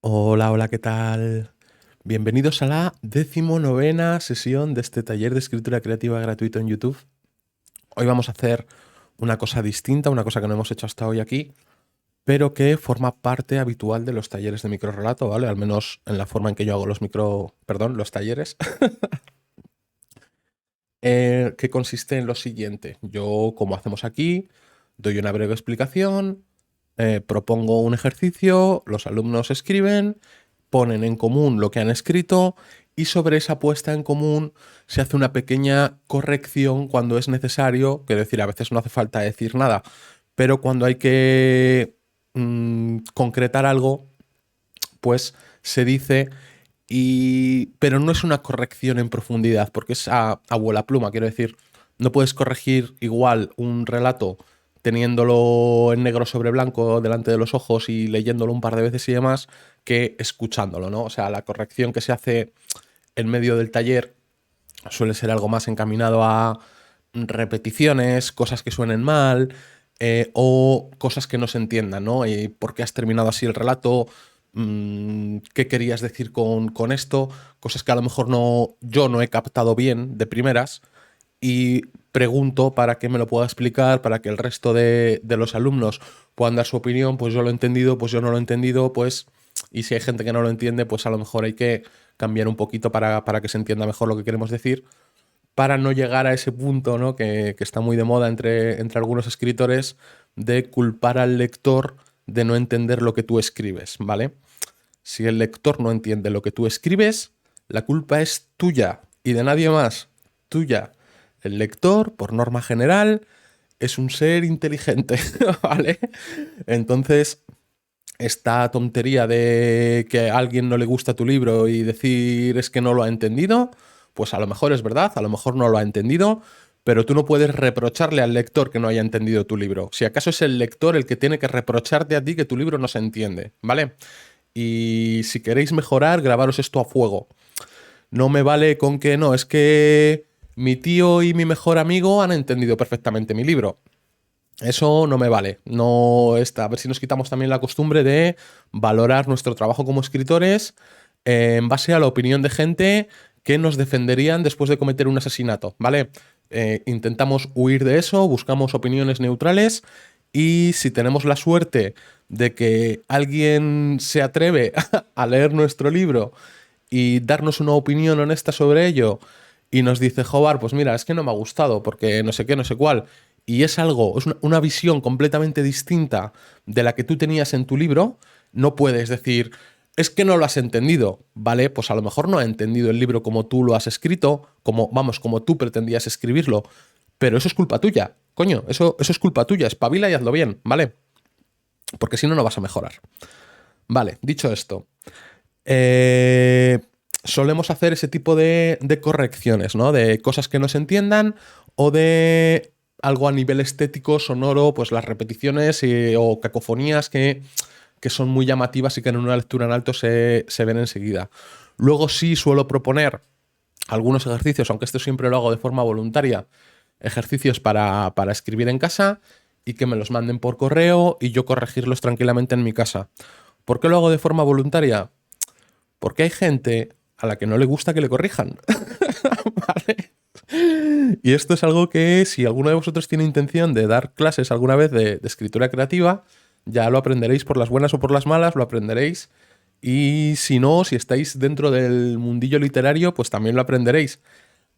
Hola, hola, ¿qué tal? Bienvenidos a la 19ª sesión de este taller de escritura creativa gratuito en YouTube. Hoy vamos a hacer una cosa distinta, una cosa que no hemos hecho hasta hoy aquí, pero que forma parte habitual de los talleres de microrrelato, ¿vale? Al menos en la forma en que yo hago los talleres, que consiste en lo siguiente. Yo, como hacemos aquí, doy una breve explicación, propongo un ejercicio, los alumnos escriben, ponen en común lo que han escrito y sobre esa puesta en común se hace una pequeña corrección cuando es necesario, quiero decir, a veces no hace falta decir nada, pero cuando hay que concretar algo, pues se dice, pero no es una corrección en profundidad, porque es a vuela pluma, quiero decir, no puedes corregir igual un relato teniéndolo en negro sobre blanco delante de los ojos y leyéndolo un par de veces y demás, que escuchándolo, ¿no? O sea, la corrección que se hace en medio del taller suele ser algo más encaminado a repeticiones, cosas que suenen mal, o cosas que no se entiendan, ¿no? ¿Por qué has terminado así el relato? ¿Qué querías decir con esto? Cosas que a lo mejor yo no he captado bien de primeras y pregunto para que me lo pueda explicar, para que el resto de los alumnos puedan dar su opinión, pues yo lo he entendido, pues yo no lo he entendido, pues, y si hay gente que no lo entiende, pues a lo mejor hay que cambiar un poquito para que se entienda mejor lo que queremos decir, para no llegar a ese punto, ¿no? Que está muy de moda entre algunos escritores, de culpar al lector de no entender lo que tú escribes, ¿vale? Si el lector no entiende lo que tú escribes, la culpa es tuya y de nadie más, tuya. El lector, por norma general, es un ser inteligente, ¿vale? Entonces, esta tontería de que a alguien no le gusta tu libro y decir es que no lo ha entendido, pues a lo mejor es verdad, a lo mejor no lo ha entendido, pero tú no puedes reprocharle al lector que no haya entendido tu libro. Si acaso es el lector el que tiene que reprocharte a ti que tu libro no se entiende, ¿vale? Y si queréis mejorar, grabaros esto a fuego. No me vale con que no, es que mi tío y mi mejor amigo han entendido perfectamente mi libro. Eso no me vale. No está. A ver si nos quitamos también la costumbre de valorar nuestro trabajo como escritores en base a la opinión de gente que nos defenderían después de cometer un asesinato, ¿vale? Intentamos huir de eso, buscamos opiniones neutrales y si tenemos la suerte de que alguien se atreve a leer nuestro libro y darnos una opinión honesta sobre ello y nos dice, Jobar, pues mira, es que no me ha gustado porque no sé qué, no sé cuál, y es algo, es una visión completamente distinta de la que tú tenías en tu libro, no puedes decir, es que no lo has entendido, ¿vale? Pues a lo mejor no ha entendido el libro como tú lo has escrito, como, vamos, como tú pretendías escribirlo, pero eso es culpa tuya, coño, eso es culpa tuya, espabila y hazlo bien, ¿vale? Porque si no, no vas a mejorar. Vale, dicho esto, eh, solemos hacer ese tipo de correcciones, ¿no? De cosas que no se entiendan o de algo a nivel estético, sonoro, pues las repeticiones o cacofonías que son muy llamativas y que en una lectura en alto se ven enseguida. Luego sí suelo proponer algunos ejercicios, aunque esto siempre lo hago de forma voluntaria, ejercicios para escribir en casa y que me los manden por correo y yo corregirlos tranquilamente en mi casa. ¿Por qué lo hago de forma voluntaria? Porque hay gente a la que no le gusta que le corrijan. ¿Vale? Y esto es algo que si alguno de vosotros tiene intención de dar clases alguna vez de escritura creativa, ya lo aprenderéis por las buenas o por las malas, lo aprenderéis. Y si no, si estáis dentro del mundillo literario, pues también lo aprenderéis.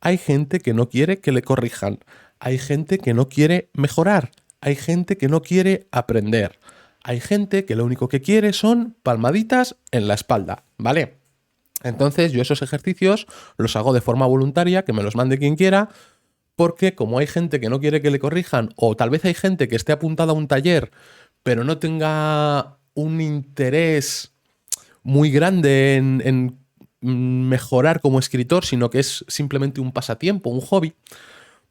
Hay gente que no quiere que le corrijan. Hay gente que no quiere mejorar. Hay gente que no quiere aprender. Hay gente que lo único que quiere son palmaditas en la espalda, ¿vale? Entonces yo esos ejercicios los hago de forma voluntaria, que me los mande quien quiera, porque como hay gente que no quiere que le corrijan, o tal vez hay gente que esté apuntada a un taller, pero no tenga un interés muy grande en mejorar como escritor, sino que es simplemente un pasatiempo, un hobby,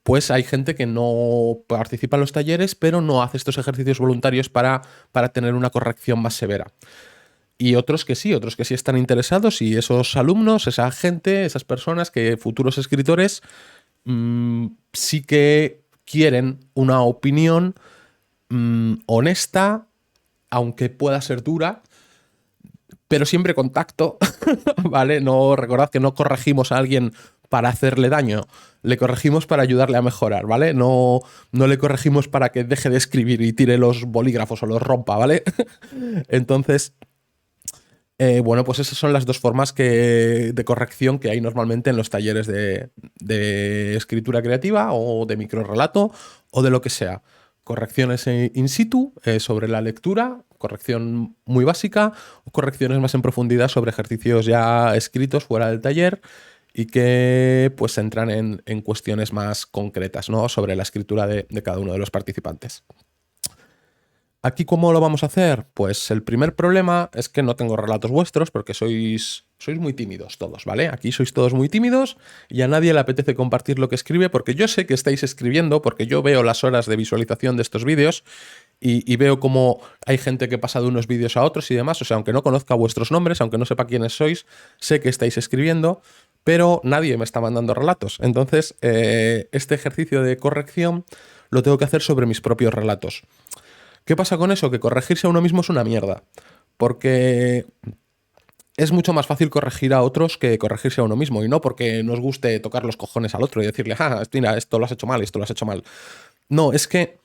pues hay gente que no participa en los talleres, pero no hace estos ejercicios voluntarios para tener una corrección más severa. Y otros que sí están interesados y esos alumnos, esa gente, esas personas que futuros escritores sí que quieren una opinión honesta, aunque pueda ser dura, pero siempre con tacto, ¿vale? No, recordad que no corregimos a alguien para hacerle daño, le corregimos para ayudarle a mejorar, ¿vale? No, no le corregimos para que deje de escribir y tire los bolígrafos o los rompa, ¿vale? Entonces, bueno, pues esas son las dos formas de corrección que hay normalmente en los talleres de escritura creativa o de microrrelato o de lo que sea. Correcciones in situ sobre la lectura, corrección muy básica, o correcciones más en profundidad sobre ejercicios ya escritos fuera del taller y que pues entran en cuestiones más concretas, ¿no? Sobre la escritura de cada uno de los participantes. ¿Aquí cómo lo vamos a hacer? Pues el primer problema es que no tengo relatos vuestros porque sois muy tímidos todos, ¿vale? Aquí sois todos muy tímidos y a nadie le apetece compartir lo que escribe porque yo sé que estáis escribiendo, porque yo veo las horas de visualización de estos vídeos y veo cómo hay gente que pasa de unos vídeos a otros y demás. O sea, aunque no conozca vuestros nombres, aunque no sepa quiénes sois, sé que estáis escribiendo, pero nadie me está mandando relatos. Entonces, este ejercicio de corrección lo tengo que hacer sobre mis propios relatos. ¿Qué pasa con eso? Que corregirse a uno mismo es una mierda. Porque es mucho más fácil corregir a otros que corregirse a uno mismo. Y no porque nos guste tocar los cojones al otro y decirle, mira, esto lo has hecho mal, esto lo has hecho mal. No, es que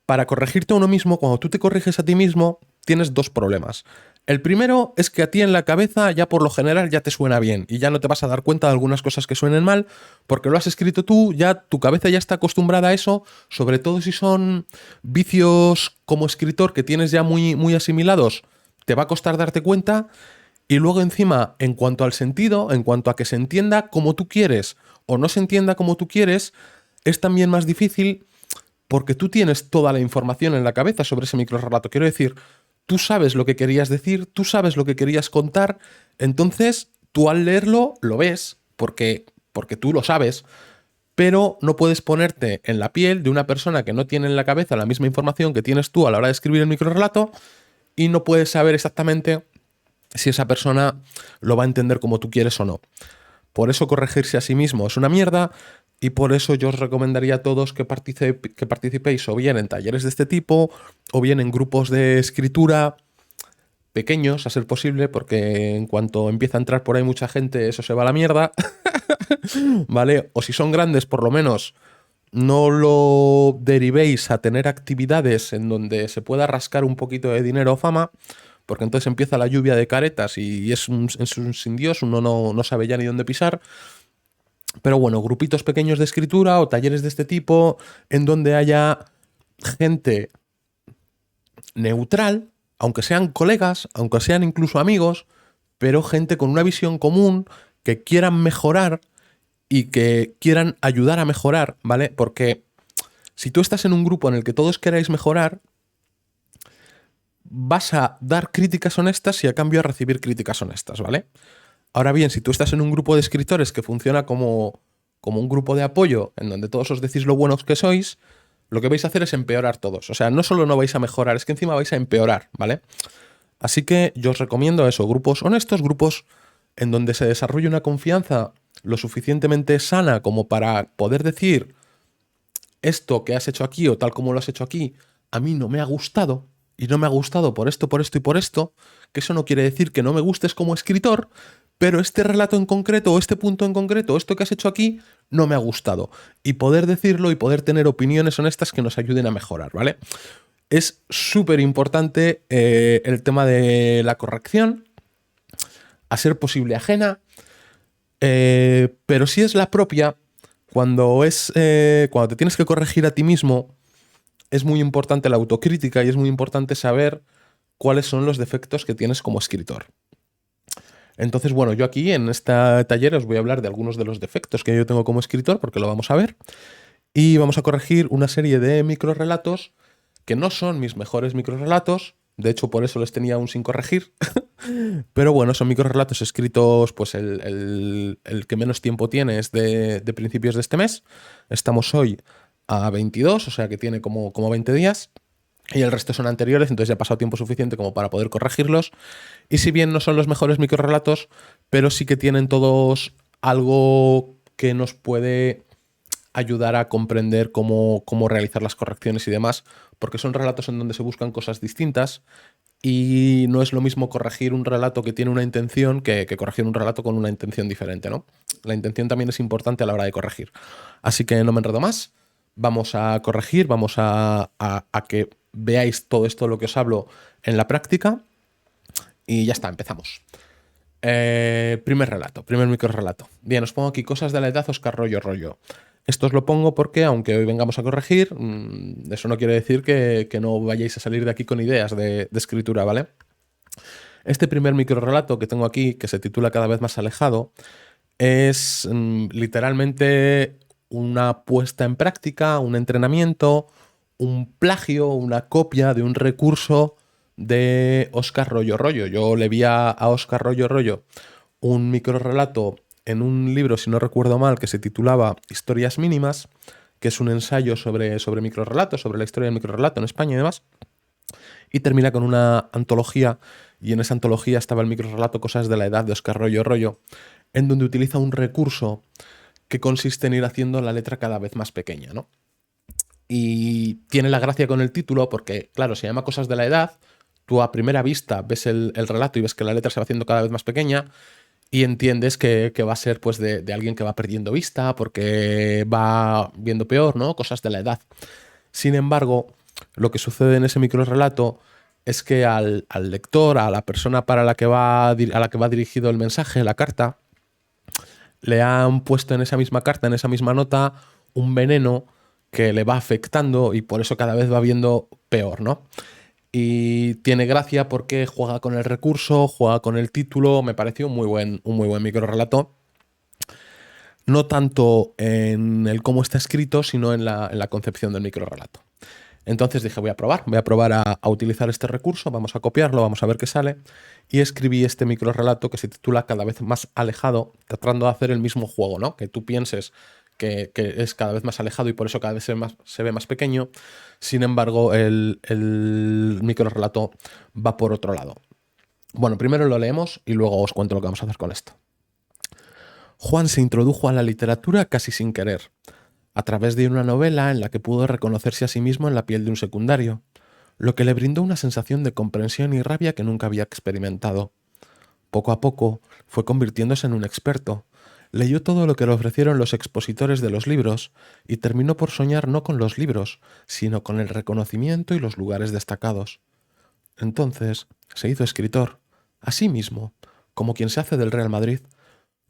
para corregirte a uno mismo, cuando tú te corriges a ti mismo, tienes dos problemas. El primero es que a ti en la cabeza ya por lo general ya te suena bien y ya no te vas a dar cuenta de algunas cosas que suenen mal porque lo has escrito tú, ya tu cabeza ya está acostumbrada a eso, sobre todo si son vicios como escritor que tienes ya muy, muy asimilados, te va a costar darte cuenta y luego encima, en cuanto al sentido, en cuanto a que se entienda como tú quieres o no se entienda como tú quieres, es también más difícil porque tú tienes toda la información en la cabeza sobre ese microrrelato. Quiero decir, tú sabes lo que querías decir, tú sabes lo que querías contar, entonces tú al leerlo lo ves, porque tú lo sabes, pero no puedes ponerte en la piel de una persona que no tiene en la cabeza la misma información que tienes tú a la hora de escribir el microrrelato y no puedes saber exactamente si esa persona lo va a entender como tú quieres o no. Por eso corregirse a sí mismo es una mierda y por eso yo os recomendaría a todos que participéis o bien en talleres de este tipo o bien en grupos de escritura pequeños, a ser posible, porque en cuanto empieza a entrar por ahí mucha gente, eso se va a la mierda, ¿vale? O si son grandes, por lo menos no lo derivéis a tener actividades en donde se pueda rascar un poquito de dinero o fama, porque entonces empieza la lluvia de caretas y es un sin Dios, uno no sabe ya ni dónde pisar. Pero bueno, grupitos pequeños de escritura o talleres de este tipo en donde haya gente neutral, aunque sean colegas, aunque sean incluso amigos, pero gente con una visión común que quieran mejorar y que quieran ayudar a mejorar, ¿vale? Porque si tú estás en un grupo en el que todos queráis mejorar, vas a dar críticas honestas y a cambio a recibir críticas honestas, ¿vale? Ahora bien, si tú estás en un grupo de escritores que funciona como un grupo de apoyo en donde todos os decís lo buenos que sois, lo que vais a hacer es empeorar todos. O sea, no solo no vais a mejorar, es que encima vais a empeorar, ¿vale? Así que yo os recomiendo eso, grupos honestos, grupos en donde se desarrolle una confianza lo suficientemente sana como para poder decir esto que has hecho aquí o tal como lo has hecho aquí, a mí no me ha gustado y no me ha gustado por esto, por esto y por esto, que eso no quiere decir que no me gustes como escritor, pero este relato en concreto o este punto en concreto o esto que has hecho aquí no me ha gustado. Y poder decirlo y poder tener opiniones honestas que nos ayuden a mejorar, ¿vale? Es súper importante el tema de la corrección, a ser posible ajena, pero si es la propia, cuando te tienes que corregir a ti mismo, es muy importante la autocrítica y es muy importante saber cuáles son los defectos que tienes como escritor. Entonces, bueno, yo aquí en este taller os voy a hablar de algunos de los defectos que yo tengo como escritor, porque lo vamos a ver, y vamos a corregir una serie de microrrelatos que no son mis mejores microrrelatos, de hecho por eso les tenía aún sin corregir, pero bueno, son microrrelatos escritos, pues el que menos tiempo tiene es de principios de este mes, estamos hoy a 22, o sea que tiene como 20 días, y el resto son anteriores, entonces ya ha pasado tiempo suficiente como para poder corregirlos. Y si bien no son los mejores microrrelatos, pero sí que tienen todos algo que nos puede ayudar a comprender cómo realizar las correcciones y demás, porque son relatos en donde se buscan cosas distintas y no es lo mismo corregir un relato que tiene una intención que corregir un relato con una intención diferente, ¿no? La intención también es importante a la hora de corregir. Así que no me enredo más. Vamos a corregir, vamos a que veáis todo esto de lo que os hablo en la práctica y ya está, empezamos. Primer relato, primer microrelato. Bien, os pongo aquí cosas de la edad Óscar Rollo Rollo. Esto os lo pongo porque, aunque hoy vengamos a corregir, eso no quiere decir que no vayáis a salir de aquí con ideas de escritura, ¿vale? Este primer microrelato que tengo aquí, que se titula Cada vez más alejado, es literalmente una puesta en práctica, un entrenamiento, un plagio, una copia de un recurso de Óscar Rollo Rollo. Yo le vi a Óscar Rollo Rollo un microrelato en un libro, si no recuerdo mal, que se titulaba Historias mínimas, que es un ensayo sobre microrelatos, sobre la historia del microrelato en España y demás, y termina con una antología, y en esa antología estaba el microrelato Cosas de la edad de Óscar Rollo Rollo, en donde utiliza un recurso que consiste en ir haciendo la letra cada vez más pequeña, ¿no? Y tiene la gracia con el título porque, claro, se llama Cosas de la edad, tú a primera vista ves el relato y ves que la letra se va haciendo cada vez más pequeña y entiendes que va a ser pues de alguien que va perdiendo vista porque va viendo peor, ¿no? Cosas de la edad. Sin embargo, lo que sucede en ese microrelato es que al lector, a la persona para la que a la que va dirigido el mensaje, la carta, le han puesto en esa misma carta, en esa misma nota, un veneno que le va afectando y por eso cada vez va viendo peor, ¿no? Y tiene gracia porque juega con el recurso, juega con el título, me pareció un muy buen microrelato. No tanto en el cómo está escrito, sino en la concepción del microrelato. Entonces dije, voy a probar a utilizar este recurso, vamos a copiarlo, vamos a ver qué sale. Y escribí este microrelato que se titula Cada vez más alejado, tratando de hacer el mismo juego, ¿no? Que tú pienses que es cada vez más alejado y por eso cada vez se ve más pequeño. Sin embargo, el microrelato va por otro lado. Bueno, primero lo leemos y luego os cuento lo que vamos a hacer con esto. Juan se introdujo a la literatura casi sin querer, a través de una novela en la que pudo reconocerse a sí mismo en la piel de un secundario, lo que le brindó una sensación de comprensión y rabia que nunca había experimentado. Poco a poco fue convirtiéndose en un experto. Leyó todo lo que le ofrecieron los expositores de los libros y terminó por soñar no con los libros, sino con el reconocimiento y los lugares destacados. Entonces se hizo escritor, así mismo, como quien se hace del Real Madrid.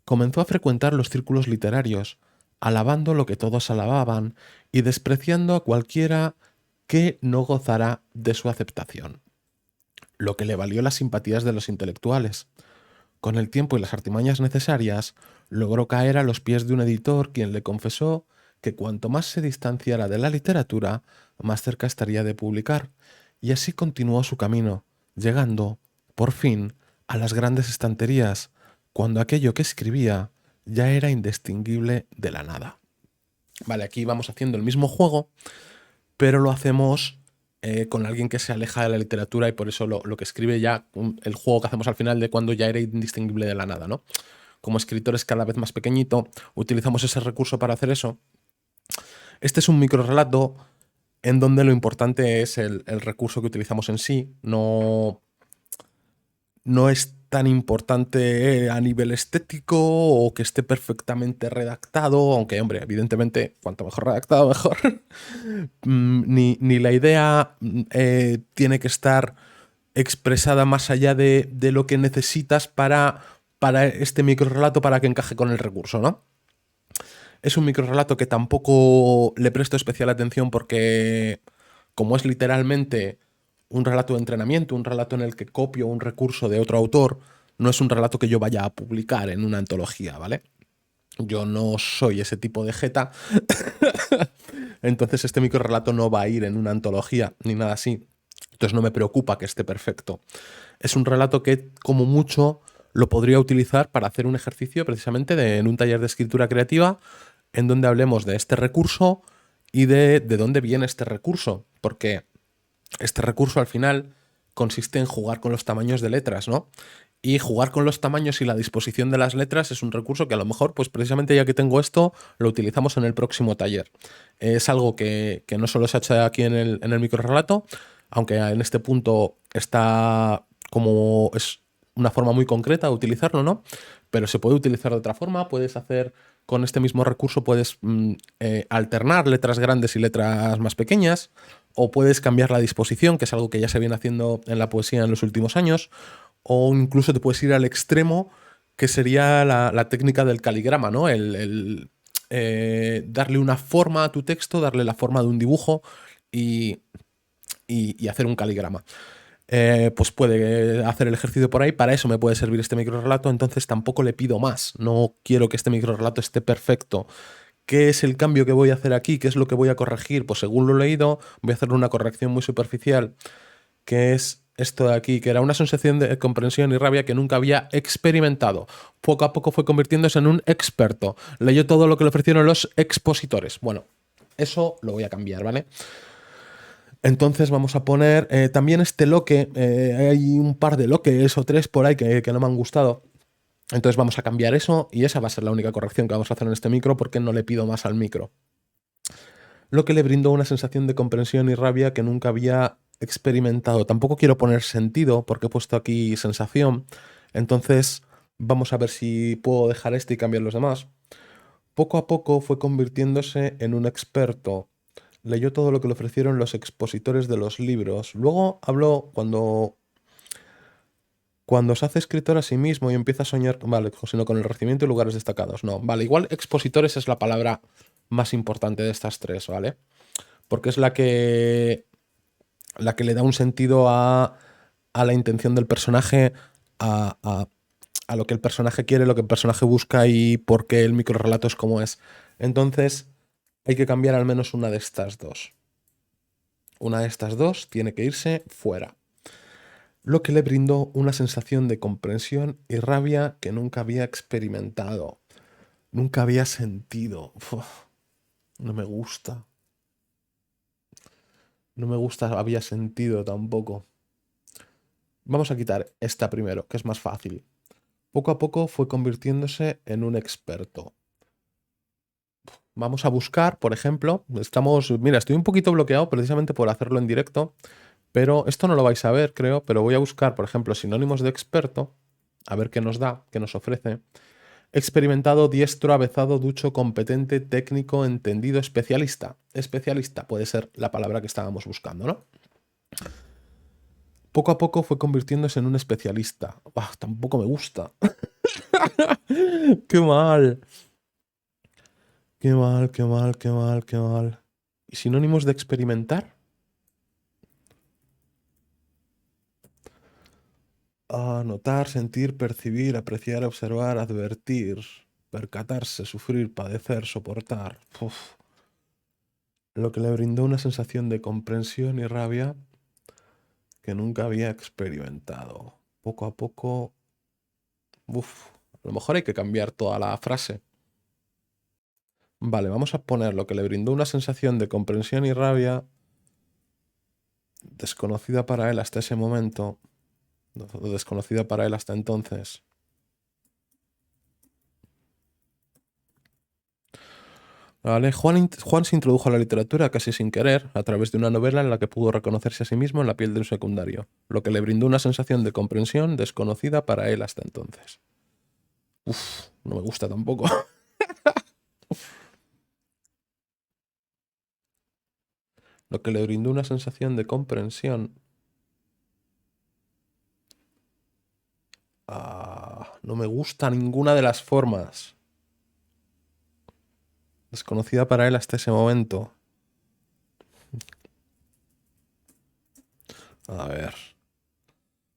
Comenzó a frecuentar los círculos literarios, alabando lo que todos alababan y despreciando a cualquiera que no gozara de su aceptación, lo que le valió las simpatías de los intelectuales. Con el tiempo y las artimañas necesarias, logró caer a los pies de un editor quien le confesó que cuanto más se distanciara de la literatura, más cerca estaría de publicar, y así continuó su camino, llegando, por fin, a las grandes estanterías, cuando aquello que escribía ya era indistinguible de la nada. Vale, aquí vamos haciendo el mismo juego, pero lo hacemos con alguien que se aleja de la literatura y por eso lo que escribe ya, el juego que hacemos al final de cuando ya era indistinguible de la nada, ¿no? Como escritores cada vez más pequeñito, utilizamos ese recurso para hacer eso. Este es un microrelato en donde lo importante es el recurso que utilizamos en sí, no es tan importante a nivel estético o que esté perfectamente redactado, aunque, hombre, evidentemente, cuanto mejor redactado, mejor. Ni la idea tiene que estar expresada más allá de lo que necesitas para este microrelato para que encaje con el recurso, ¿no? Es un microrelato que tampoco le presto especial atención porque, como es literalmente un relato de entrenamiento, un relato en el que copio un recurso de otro autor, no es un relato que yo vaya a publicar en una antología, ¿vale? Yo no soy ese tipo de jeta, entonces este microrelato no va a ir en una antología ni nada así. Entonces no me preocupa que esté perfecto. Es un relato que, como mucho, lo podría utilizar para hacer un ejercicio precisamente en un taller de escritura creativa en donde hablemos de este recurso y de dónde viene este recurso, porque este recurso al final consiste en jugar con los tamaños de letras, ¿no? Y jugar con los tamaños y la disposición de las letras es un recurso que a lo mejor, pues precisamente ya que tengo esto, lo utilizamos en el próximo taller. Es algo que no solo se ha hecho aquí en el microrrelato, aunque en este punto está como es una forma muy concreta de utilizarlo, ¿no? Pero se puede utilizar de otra forma, puedes hacer con este mismo recurso, puedes alternar letras grandes y letras más pequeñas, o puedes cambiar la disposición, que es algo que ya se viene haciendo en la poesía en los últimos años, o incluso te puedes ir al extremo, que sería la técnica del caligrama, ¿no? Darle una forma a tu texto, darle la forma de un dibujo y, y hacer un caligrama. Pues puede hacer el ejercicio por ahí, para eso me puede servir este microrrelato, entonces tampoco le pido más, no quiero que este microrrelato esté perfecto. ¿Qué es el cambio que voy a hacer aquí? ¿Qué es lo que voy a corregir? Pues según lo he leído, voy a hacer una corrección muy superficial, que es esto de aquí, que era una sensación de comprensión y rabia que nunca había experimentado. Poco a poco fue convirtiéndose en un experto. Leyó todo lo que le ofrecieron los expositores. Bueno, eso lo voy a cambiar, ¿vale? Entonces vamos a poner también este loque. Hay un par de loques o tres por ahí que no me han gustado. Entonces vamos a cambiar eso y esa va a ser la única corrección que vamos a hacer en este micro porque no le pido más al micro. Lo que le brindó una sensación de comprensión y rabia que nunca había experimentado. Tampoco quiero poner sentido porque he puesto aquí sensación. Entonces vamos a ver si puedo dejar este y cambiar los demás. Poco a poco fue convirtiéndose en un experto. Leyó todo lo que le ofrecieron los expositores de los libros. Luego habló cuando se hace escritor a sí mismo y empieza a soñar, vale, sino con el recibimiento y lugares destacados. No, vale, igual expositores es la palabra más importante de estas tres, ¿vale? Porque es la que le da un sentido a la intención del personaje, a lo que el personaje quiere, lo que el personaje busca y por qué el microrrelato es como es. Entonces, hay que cambiar al menos una de estas dos. Una de estas dos tiene que irse fuera. Lo que le brindó una sensación de comprensión y rabia que nunca había experimentado, nunca había sentido. Uf, no me gusta. No me gusta, había sentido tampoco. Vamos a quitar esta primero, que es más fácil. Poco a poco fue convirtiéndose en un experto. Vamos a buscar, por ejemplo, mira, estoy un poquito bloqueado precisamente por hacerlo en directo, pero esto no lo vais a ver, creo, pero voy a buscar, por ejemplo, sinónimos de experto, a ver qué nos da, qué nos ofrece. Experimentado, diestro, avezado, ducho, competente, técnico, entendido, especialista. Especialista puede ser la palabra que estábamos buscando, ¿no? Poco a poco fue convirtiéndose en un especialista. Tampoco me gusta. Qué mal. Qué mal, qué mal, qué mal, qué mal. ¿Y sinónimos de experimentar? Notar, sentir, percibir, apreciar, observar, advertir, percatarse, sufrir, padecer, soportar. Uf. Lo que le brindó una sensación de comprensión y rabia que nunca había experimentado. Poco a poco... Uf, a lo mejor hay que cambiar toda la frase. Vale, vamos a poner lo que le brindó una sensación de comprensión y rabia desconocida para él hasta ese momento, desconocida para él hasta entonces. Vale, Juan se introdujo a la literatura casi sin querer, a través de una novela en la que pudo reconocerse a sí mismo en la piel de un secundario, lo que le brindó una sensación de comprensión desconocida para él hasta entonces. Uf, no me gusta tampoco. Lo que le brindó una sensación de comprensión. No me gusta ninguna de las formas. Desconocida para él hasta ese momento. A ver.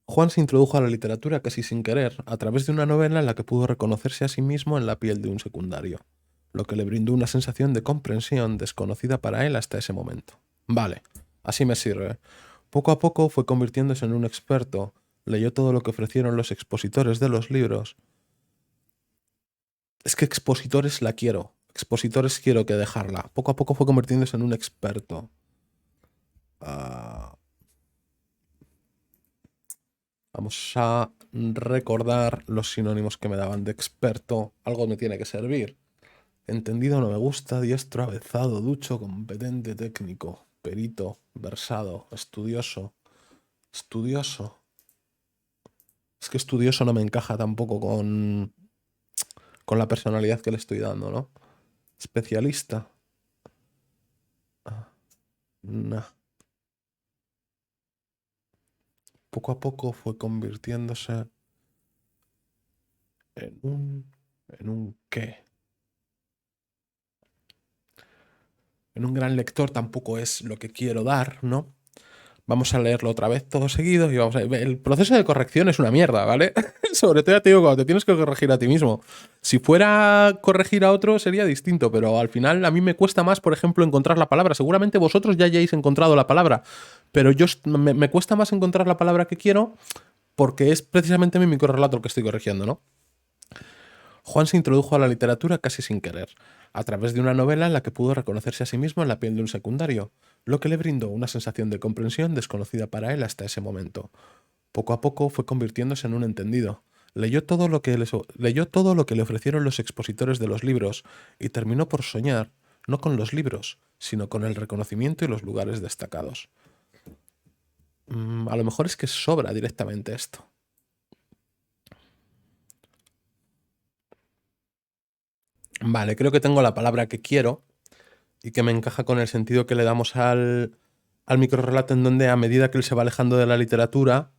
Juan se introdujo a la literatura casi sin querer, a través de una novela en la que pudo reconocerse a sí mismo en la piel de un secundario, lo que le brindó una sensación de comprensión desconocida para él hasta ese momento. Vale, así me sirve. Poco a poco fue convirtiéndose en un experto, leyó todo lo que ofrecieron los expositores de los libros. Es que expositores la quiero, expositores quiero que dejarla. Poco a poco fue convirtiéndose en un experto. Ah, Vamos a recordar los sinónimos que me daban de experto. Algo me tiene que servir. Entendido no me gusta, diestro, avezado, ducho, competente, técnico, perito, versado, estudioso. Estudioso. Es que estudioso no me encaja tampoco con la personalidad que le estoy dando, ¿no? Especialista. Nah. Poco a poco fue convirtiéndose en un qué. En un gran lector tampoco es lo que quiero dar, ¿no? Vamos a leerlo otra vez todo seguido y vamos a ver. El proceso de corrección es una mierda, ¿vale? Sobre todo ya te digo, cuando te tienes que corregir a ti mismo. Si fuera corregir a otro sería distinto, pero al final a mí me cuesta más, por ejemplo, encontrar la palabra. Seguramente vosotros ya hayáis encontrado la palabra, pero me cuesta más encontrar la palabra que quiero porque es precisamente mi microrrelato el que estoy corrigiendo, ¿no? Juan se introdujo a la literatura casi sin querer, a través de una novela en la que pudo reconocerse a sí mismo en la piel de un secundario, lo que le brindó una sensación de comprensión desconocida para él hasta ese momento. Poco a poco fue convirtiéndose en un entendido. Leyó todo lo que le ofrecieron los expositores de los libros y terminó por soñar, no con los libros, sino con el reconocimiento y los lugares destacados. A lo mejor es que sobra directamente esto. Vale, creo que tengo la palabra que quiero y que me encaja con el sentido que le damos al microrrelato, en donde a medida que él se va alejando de la literatura,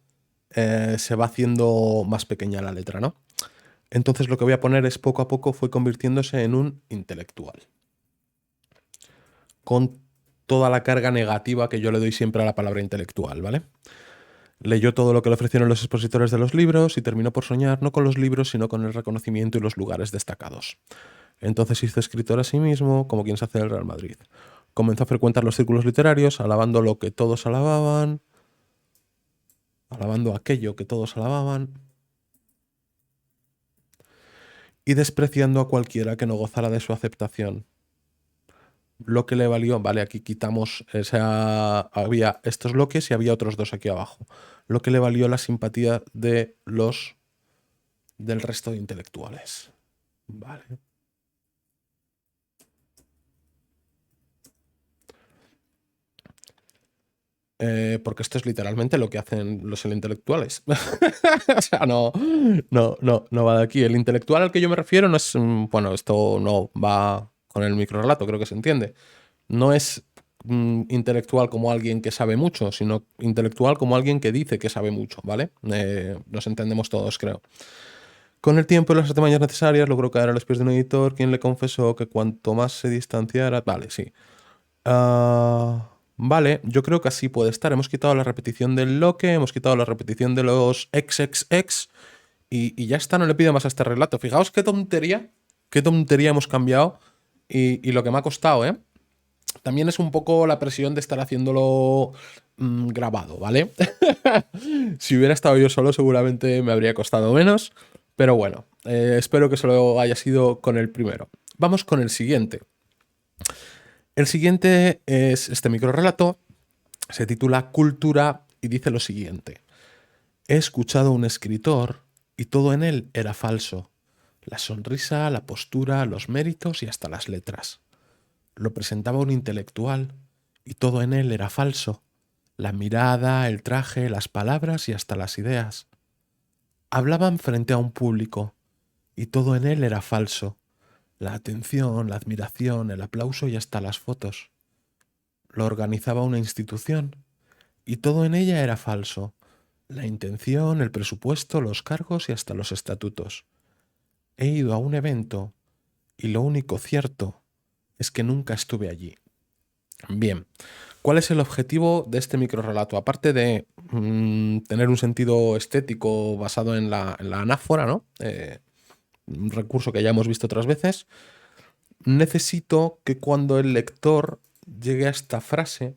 se va haciendo más pequeña la letra, ¿no? Entonces lo que voy a poner es poco a poco fue convirtiéndose en un intelectual. Con toda la carga negativa que yo le doy siempre a la palabra intelectual, ¿vale? Leyó todo lo que le ofrecieron los expositores de los libros y terminó por soñar no con los libros, sino con el reconocimiento y los lugares destacados. Entonces hizo escritor a sí mismo, como quien se hace del Real Madrid. Comenzó a frecuentar los círculos literarios, alabando lo que todos alababan, alabando aquello que todos alababan, y despreciando a cualquiera que no gozara de su aceptación. Lo que le valió, vale, aquí quitamos, había estos bloques y había otros dos aquí abajo. Lo que le valió la simpatía del resto de intelectuales. Vale. Porque esto es literalmente lo que hacen los intelectuales. O sea, no va de aquí. El intelectual al que yo me refiero no es. Bueno, esto no va con el microrrelato, creo que se entiende. No es intelectual como alguien que sabe mucho, sino intelectual como alguien que dice que sabe mucho, ¿vale? Nos entendemos todos, creo. Con el tiempo y las artimañas necesarias logró caer a los pies de un editor, quien le confesó que cuanto más se distanciara. Vale, sí. Vale, yo creo que así puede estar. Hemos quitado la repetición del loque, hemos quitado la repetición de los XXX y ya está, no le pido más a este relato. Fijaos qué tontería hemos cambiado y lo que me ha costado, ¿eh? También es un poco la presión de estar haciéndolo grabado, ¿vale? Si hubiera estado yo solo seguramente me habría costado menos, pero bueno, espero que solo haya sido con el primero. Vamos con el siguiente. El siguiente es este microrrelato, se titula Cultura y dice lo siguiente. He escuchado a un escritor y todo en él era falso. La sonrisa, la postura, los méritos y hasta las letras. Lo presentaba un intelectual y todo en él era falso. La mirada, el traje, las palabras y hasta las ideas. Hablaban frente a un público y todo en él era falso. La atención, la admiración, el aplauso y hasta las fotos. Lo organizaba una institución y todo en ella era falso. La intención, el presupuesto, los cargos y hasta los estatutos. He ido a un evento y lo único cierto es que nunca estuve allí. Bien, ¿cuál es el objetivo de este microrrelato? Aparte de tener un sentido estético basado en la anáfora, ¿no? Un recurso que ya hemos visto otras veces, necesito que cuando el lector llegue a esta frase,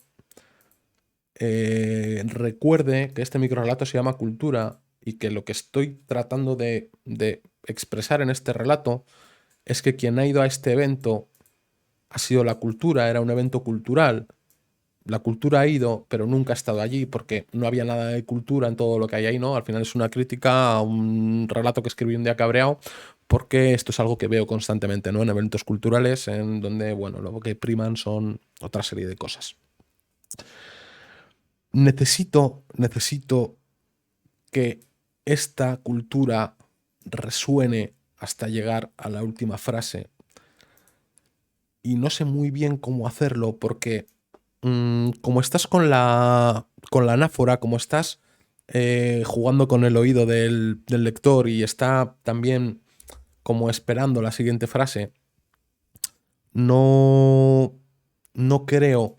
recuerde que este microrrelato se llama Cultura y que lo que estoy tratando de expresar en este relato es que quien ha ido a este evento ha sido la cultura, era un evento cultural la cultura ha ido, pero nunca ha estado allí porque no había nada de cultura en todo lo que hay ahí, ¿no? Al final es una crítica a un relato que escribí un día cabreado, porque esto es algo que veo constantemente, ¿no? En eventos culturales, en donde, bueno, lo que priman son otra serie de cosas. Necesito que esta cultura resuene hasta llegar a la última frase. Y no sé muy bien cómo hacerlo porque como estás con la anáfora, como estás jugando con el oído del lector y está también como esperando la siguiente frase, no, no creo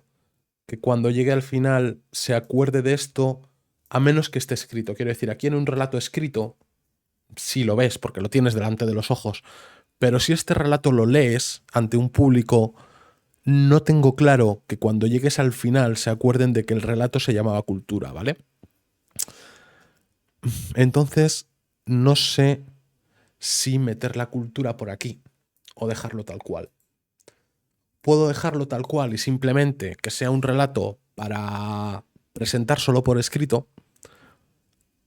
que cuando llegue al final se acuerde de esto a menos que esté escrito. Quiero decir, aquí en un relato escrito, sí lo ves porque lo tienes delante de los ojos, pero si este relato lo lees ante un público, no tengo claro que cuando llegues al final se acuerden de que el relato se llamaba Cultura, ¿vale? Entonces, no sé si meter la cultura por aquí o dejarlo tal cual. Puedo dejarlo tal cual y simplemente que sea un relato para presentar solo por escrito,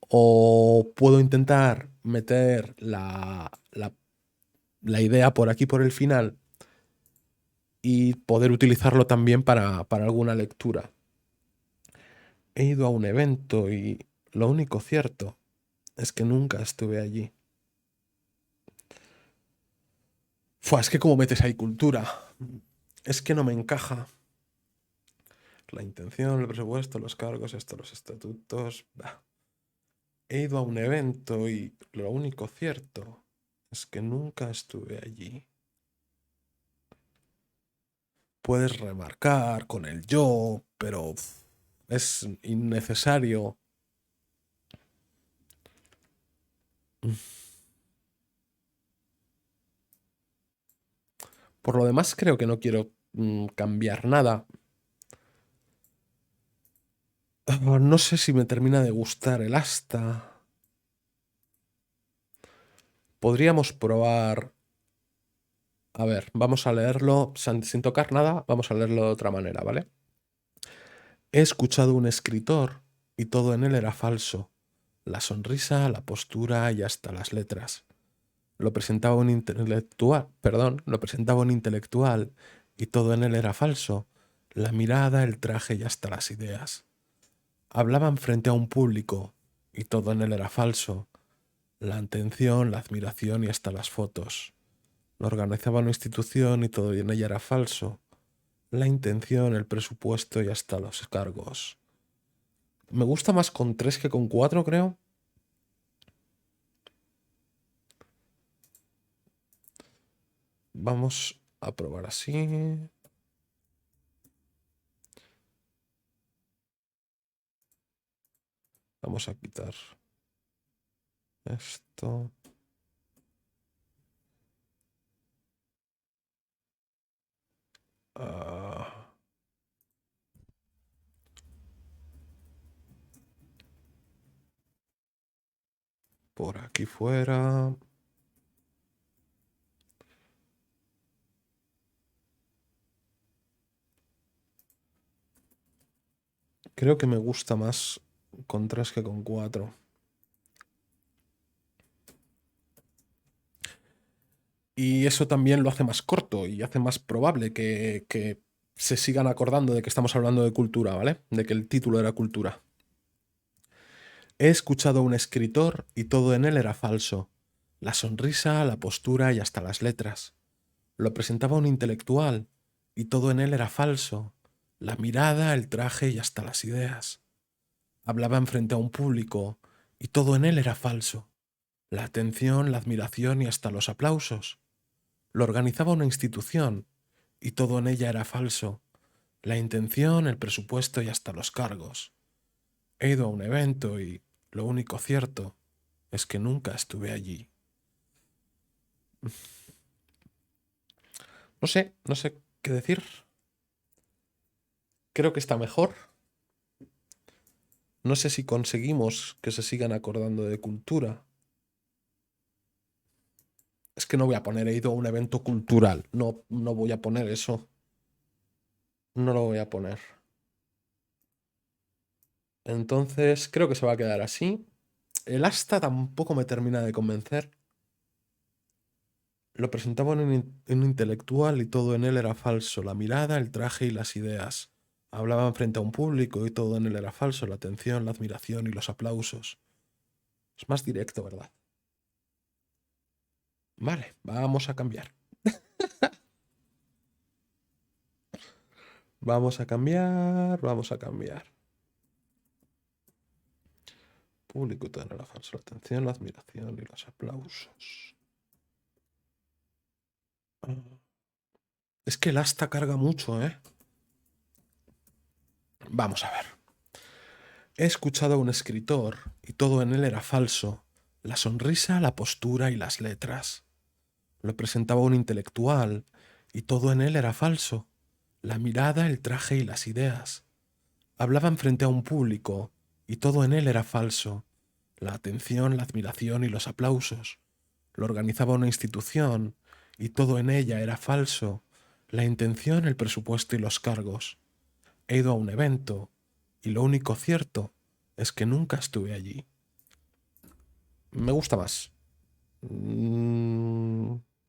o puedo intentar meter la idea por aquí por el final y poder utilizarlo también para alguna lectura. He ido a un evento y lo único cierto es que nunca estuve allí. Fua, es que cómo metes ahí cultura. Es que no me encaja. La intención, el presupuesto, los cargos, esto, los estatutos. Bah. He ido a un evento y lo único cierto es que nunca estuve allí. Puedes remarcar con el yo, pero es innecesario. Por lo demás, creo que no quiero cambiar nada. No sé si me termina de gustar el asta. Podríamos probar. A ver, vamos a leerlo sin tocar nada, vamos a leerlo de otra manera, ¿vale? He escuchado un escritor y todo en él era falso. La sonrisa, la postura y hasta las letras. Lo presentaba un intelectual y todo en él era falso. La mirada, el traje y hasta las ideas. Hablaban frente a un público y todo en él era falso. La atención, la admiración y hasta las fotos. Lo organizaba una institución y todo en ella era falso. La intención, el presupuesto y hasta los cargos. Me gusta más con 3 que con 4, creo. Vamos a probar así. Vamos a quitar esto. Ah, por aquí fuera. Creo que me gusta más con 3 que con 4. Y eso también lo hace más corto y hace más probable que se sigan acordando de que estamos hablando de cultura, ¿vale? De que el título era cultura. He escuchado a un escritor y todo en él era falso. La sonrisa, la postura y hasta las letras. Lo presentaba un intelectual y todo en él era falso. La mirada, el traje y hasta las ideas. Hablaba enfrente a un público y todo en él era falso. La atención, la admiración y hasta los aplausos. Lo organizaba una institución y todo en ella era falso. La intención, el presupuesto y hasta los cargos. He ido a un evento y lo único cierto es que nunca estuve allí. No sé qué decir. Creo que está mejor. No sé si conseguimos que se sigan acordando de cultura. Es que no voy a poner, he ido a un evento cultural. No, no voy a poner eso. No lo voy a poner. Entonces creo que se va a quedar así. El asta tampoco me termina de convencer. Lo presentaba un intelectual y todo en él era falso. La mirada, el traje y las ideas. Hablaban frente a un público y todo en él era falso. La atención, la admiración y los aplausos. Es más directo, ¿verdad? Vale, vamos a cambiar. Vamos a cambiar, vamos a cambiar. Público y todo en él era falso. La atención, la admiración y los aplausos. Es que el asta carga mucho, ¿eh? Vamos a ver. He escuchado a un escritor y todo en él era falso. La sonrisa, la postura y las letras. Lo presentaba un intelectual y todo en él era falso. La mirada, el traje y las ideas. Hablaban frente a un público y todo en él era falso. La atención, la admiración y los aplausos. Lo organizaba una institución y todo en ella era falso. La intención, el presupuesto y los cargos. He ido a un evento y lo único cierto es que nunca estuve allí. Me gusta más.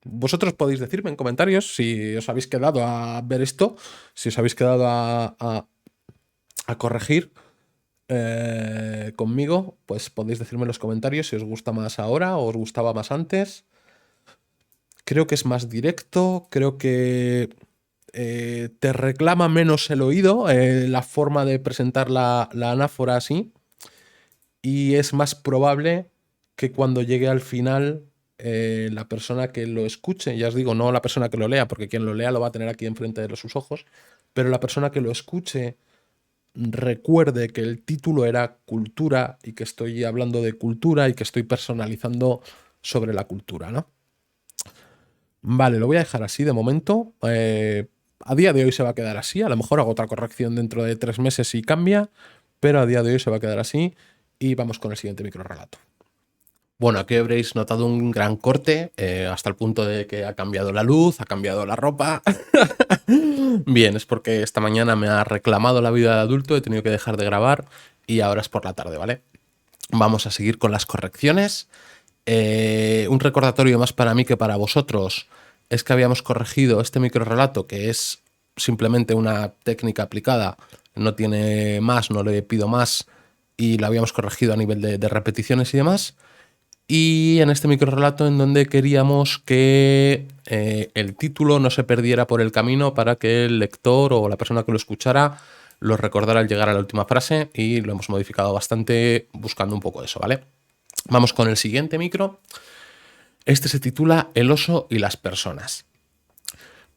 Vosotros podéis decirme en comentarios si os habéis quedado a ver esto, si os habéis quedado a corregir conmigo, pues podéis decirme en los comentarios si os gusta más ahora o os gustaba más antes. Creo que es más directo, creo que te reclama menos el oído la forma de presentar la anáfora así, y es más probable que cuando llegue al final la persona que lo escuche, ya os digo, no la persona que lo lea, porque quien lo lea lo va a tener aquí enfrente de sus ojos, pero la persona que lo escuche recuerde que el título era cultura y que estoy hablando de cultura y que estoy personalizando sobre la cultura, ¿no? Vale, lo voy a dejar así de momento. A día de hoy se va a quedar así. A lo mejor hago otra corrección dentro de 3 meses y cambia, pero a día de hoy se va a quedar así. Y vamos con el siguiente microrrelato. Bueno, aquí habréis notado un gran corte, hasta el punto de que ha cambiado la luz, ha cambiado la ropa. Bien, es porque esta mañana me ha reclamado la vida de adulto, he tenido que dejar de grabar y ahora es por la tarde, ¿vale? Vamos a seguir con las correcciones. Un recordatorio más para mí que para vosotros es que habíamos corregido este microrrelato, que es simplemente una técnica aplicada, no tiene más, no le pido más, y lo habíamos corregido a nivel de repeticiones y demás. Y en este microrrelato en donde queríamos que el título no se perdiera por el camino para que el lector o la persona que lo escuchara lo recordara al llegar a la última frase, y lo hemos modificado bastante buscando un poco eso, ¿vale? Vamos con el siguiente micro. Este se titula El oso y las personas.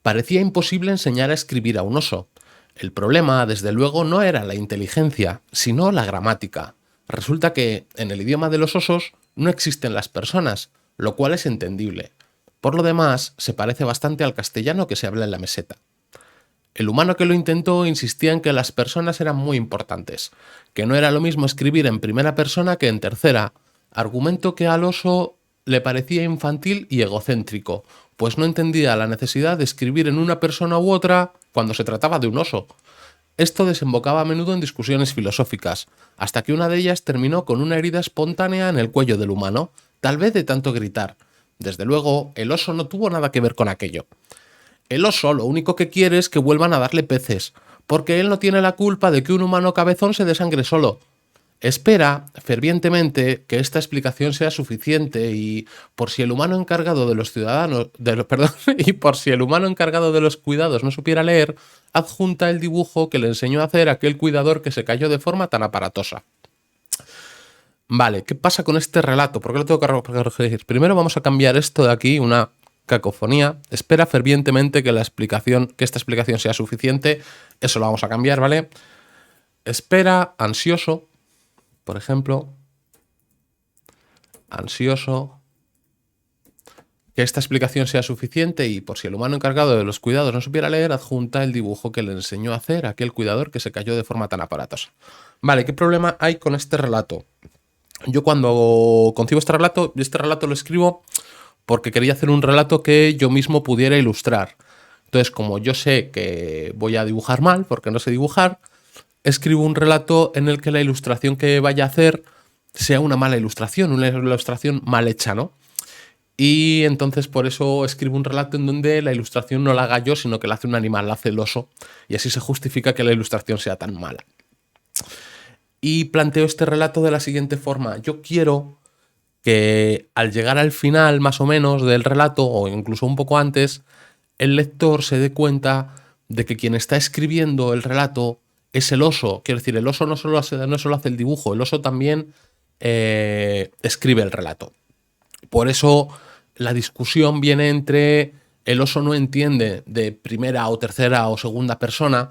Parecía imposible enseñar a escribir a un oso. El problema, desde luego, no era la inteligencia, sino la gramática. Resulta que en el idioma de los osos no existen las personas, lo cual es entendible. Por lo demás, se parece bastante al castellano que se habla en la meseta. El humano que lo intentó insistía en que las personas eran muy importantes, que no era lo mismo escribir en primera persona que en tercera, argumento que al oso le parecía infantil y egocéntrico, pues no entendía la necesidad de escribir en una persona u otra cuando se trataba de un oso. Esto desembocaba a menudo en discusiones filosóficas, hasta que una de ellas terminó con una herida espontánea en el cuello del humano, tal vez de tanto gritar. Desde luego, el oso no tuvo nada que ver con aquello. El oso lo único que quiere es que vuelvan a darle peces, porque él no tiene la culpa de que un humano cabezón se desangre solo. Espera fervientemente que esta explicación sea suficiente y, por si el humano encargado de los ciudadanos, y por si el humano encargado de los cuidados no supiera leer, adjunta el dibujo que le enseñó a hacer aquel cuidador que se cayó de forma tan aparatosa. Vale, ¿qué pasa con este relato? ¿Por qué lo tengo que corregir? Primero vamos a cambiar esto de aquí, una cacofonía. Espera fervientemente que esta explicación sea suficiente. Eso lo vamos a cambiar, ¿vale? Espera, ansioso, por ejemplo, ansioso, que esta explicación sea suficiente y, por si el humano encargado de los cuidados no supiera leer, adjunta el dibujo que le enseñó a hacer aquel cuidador que se cayó de forma tan aparatosa. Vale, ¿qué problema hay con este relato? Yo cuando concibo este relato lo escribo porque quería hacer un relato que yo mismo pudiera ilustrar. Entonces, como yo sé que voy a dibujar mal, porque no sé dibujar, escribo un relato en el que la ilustración que vaya a hacer sea una mala ilustración, una ilustración mal hecha, ¿no? Y entonces por eso escribo un relato en donde la ilustración no la haga yo, sino que la hace un animal, la hace el oso. Y así se justifica que la ilustración sea tan mala. Y planteo este relato de la siguiente forma. Yo quiero que al llegar al final, más o menos, del relato, o incluso un poco antes, el lector se dé cuenta de que quien está escribiendo el relato es el oso. Quiero decir, el oso no solo hace el dibujo, el oso también escribe el relato. Por eso la discusión viene entre el oso no entiende de primera o tercera o segunda persona,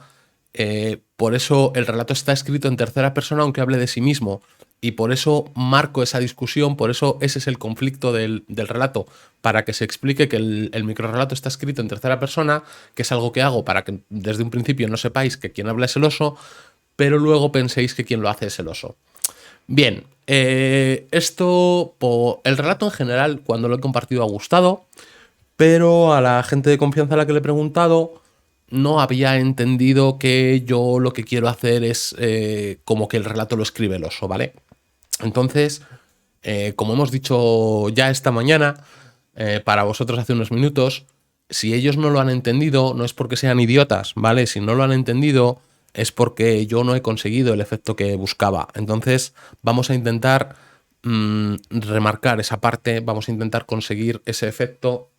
por eso el relato está escrito en tercera persona aunque hable de sí mismo. Y por eso marco esa discusión, por eso ese es el conflicto del relato, para que se explique que el microrrelato está escrito en tercera persona, que es algo que hago para que desde un principio no sepáis que quien habla es el oso, pero luego penséis que quien lo hace es el oso. Bien, el relato en general, cuando lo he compartido, ha gustado, pero a la gente de confianza a la que le he preguntado no había entendido que yo lo que quiero hacer es como que el relato lo escribe el oso, ¿vale? Entonces, como hemos dicho ya esta mañana, para vosotros hace unos minutos, si ellos no lo han entendido, no es porque sean idiotas, ¿vale? Si no lo han entendido, es porque yo no he conseguido el efecto que buscaba. Entonces, vamos a intentar remarcar esa parte, vamos a intentar conseguir ese efecto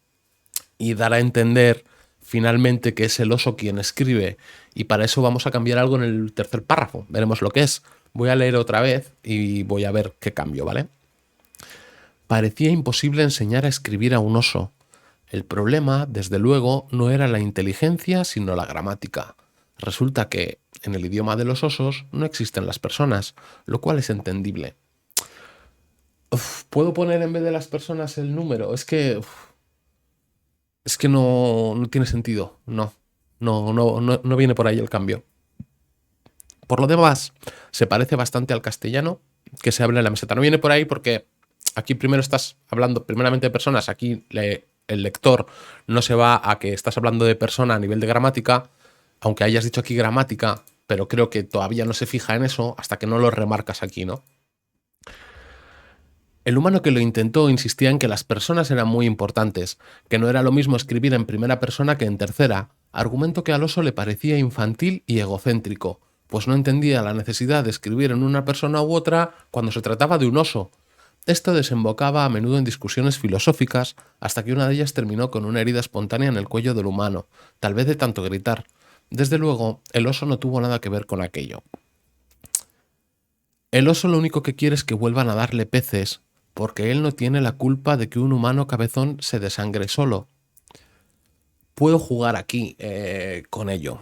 y dar a entender finalmente que es el oso quien escribe. Y para eso vamos a cambiar algo en el tercer párrafo. Veremos lo que es. Voy a leer otra vez y voy a ver qué cambio, ¿vale? Parecía imposible enseñar a escribir a un oso. El problema, desde luego, no era la inteligencia, sino la gramática. Resulta que, en el idioma de los osos, no existen las personas, lo cual es entendible. ¿Puedo poner en vez de las personas el número? Es que no tiene sentido. No viene por ahí el cambio. Por lo demás, se parece bastante al castellano que se habla en la meseta. No viene por ahí porque aquí primero estás hablando primeramente de personas, aquí el lector no se va a que estás hablando de persona a nivel de gramática, aunque hayas dicho aquí gramática, pero creo que todavía no se fija en eso hasta que no lo remarcas aquí, ¿no? El humano que lo intentó insistía en que las personas eran muy importantes, que no era lo mismo escribir en primera persona que en tercera, argumento que al oso le parecía infantil y egocéntrico, pues no entendía la necesidad de escribir en una persona u otra cuando se trataba de un oso. Esto desembocaba a menudo en discusiones filosóficas, hasta que una de ellas terminó con una herida espontánea en el cuello del humano, tal vez de tanto gritar. Desde luego, el oso no tuvo nada que ver con aquello. El oso lo único que quiere es que vuelvan a darle peces, porque él no tiene la culpa de que un humano cabezón se desangre solo. Puedo jugar aquí con ello.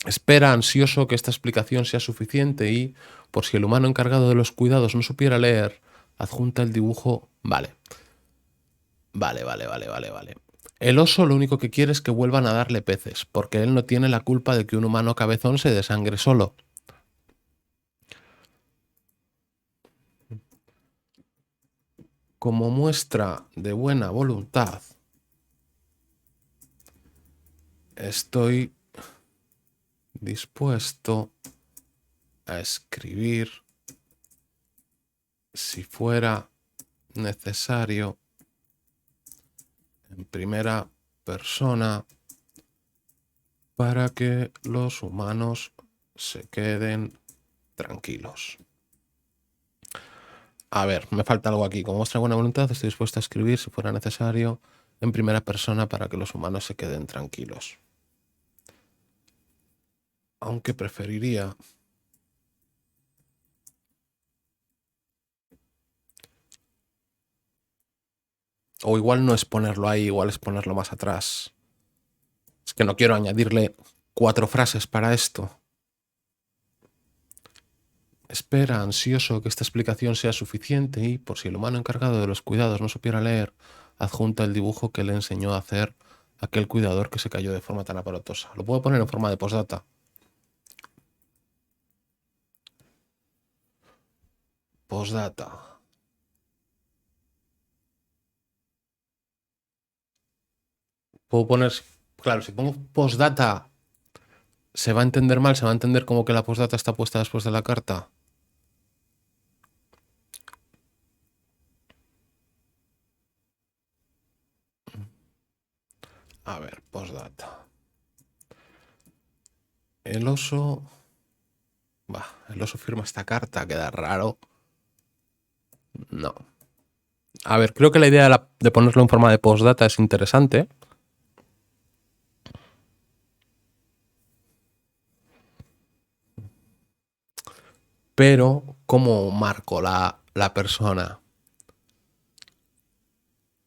Espera ansioso que esta explicación sea suficiente y, por si el humano encargado de los cuidados no supiera leer, adjunta el dibujo. Vale. Vale. El oso lo único que quiere es que vuelvan a darle peces, porque él no tiene la culpa de que un humano cabezón se desangre solo. Como muestra de buena voluntad, estoy dispuesto a escribir si fuera necesario en primera persona para que los humanos se queden tranquilos. A ver, me falta algo aquí. Como muestra de buena voluntad, estoy dispuesto a escribir si fuera necesario en primera persona para que los humanos se queden tranquilos. Aunque preferiría... O igual no es ponerlo ahí, igual es ponerlo más atrás. Es que no quiero añadirle 4 frases para esto. Espera, ansioso, que esta explicación sea suficiente y, por si el humano encargado de los cuidados no supiera leer, adjunta el dibujo que le enseñó a hacer aquel cuidador que se cayó de forma tan aparatosa. Lo puedo poner en forma de postdata. Postdata. Puedo poner... Claro, si pongo postdata ¿Se va a entender mal? ¿Se va a entender como que la postdata está puesta después de la carta? A ver, postdata. El oso... Bah, el oso firma esta carta, queda raro. No. A ver, creo que la idea de ponerlo en forma de postdata es interesante. Pero, ¿cómo marco la persona?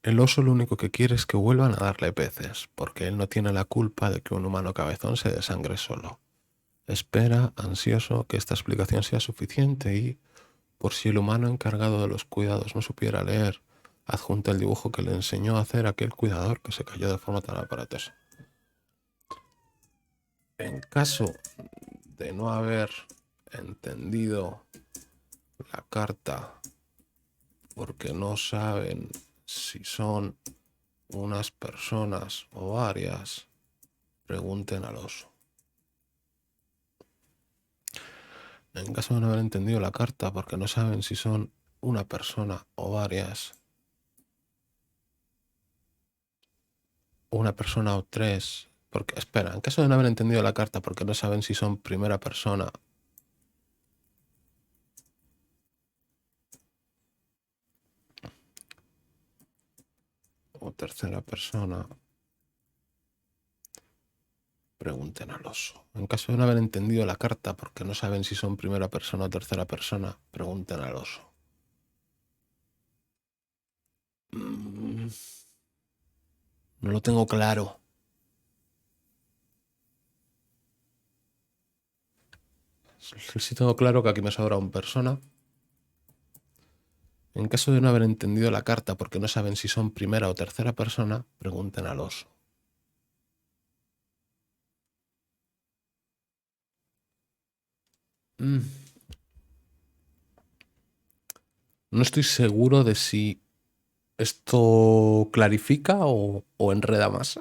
El oso lo único que quiere es que vuelvan a darle peces, porque él no tiene la culpa de que un humano cabezón se desangre solo. Espera, ansioso, que esta explicación sea suficiente y, por si el humano encargado de los cuidados no supiera leer, adjunta el dibujo que le enseñó a hacer aquel cuidador que se cayó de forma tan aparatosa. En caso de no haber entendido la carta porque no saben si son unas personas o varias, pregunten al oso. En caso de no haber entendido la carta porque no saben si son una persona o varias, una persona o tres, porque espera, en caso de no haber entendido la carta porque no saben si son primera persona o tercera persona, pregunten al oso. En caso de no haber entendido la carta porque no saben si son primera persona o tercera persona, pregunten al oso. No lo tengo claro. Sí tengo claro que aquí me sobra un persona. En caso de no haber entendido la carta porque no saben si son primera o tercera persona, pregunten al oso. No estoy seguro de si esto clarifica o enreda más.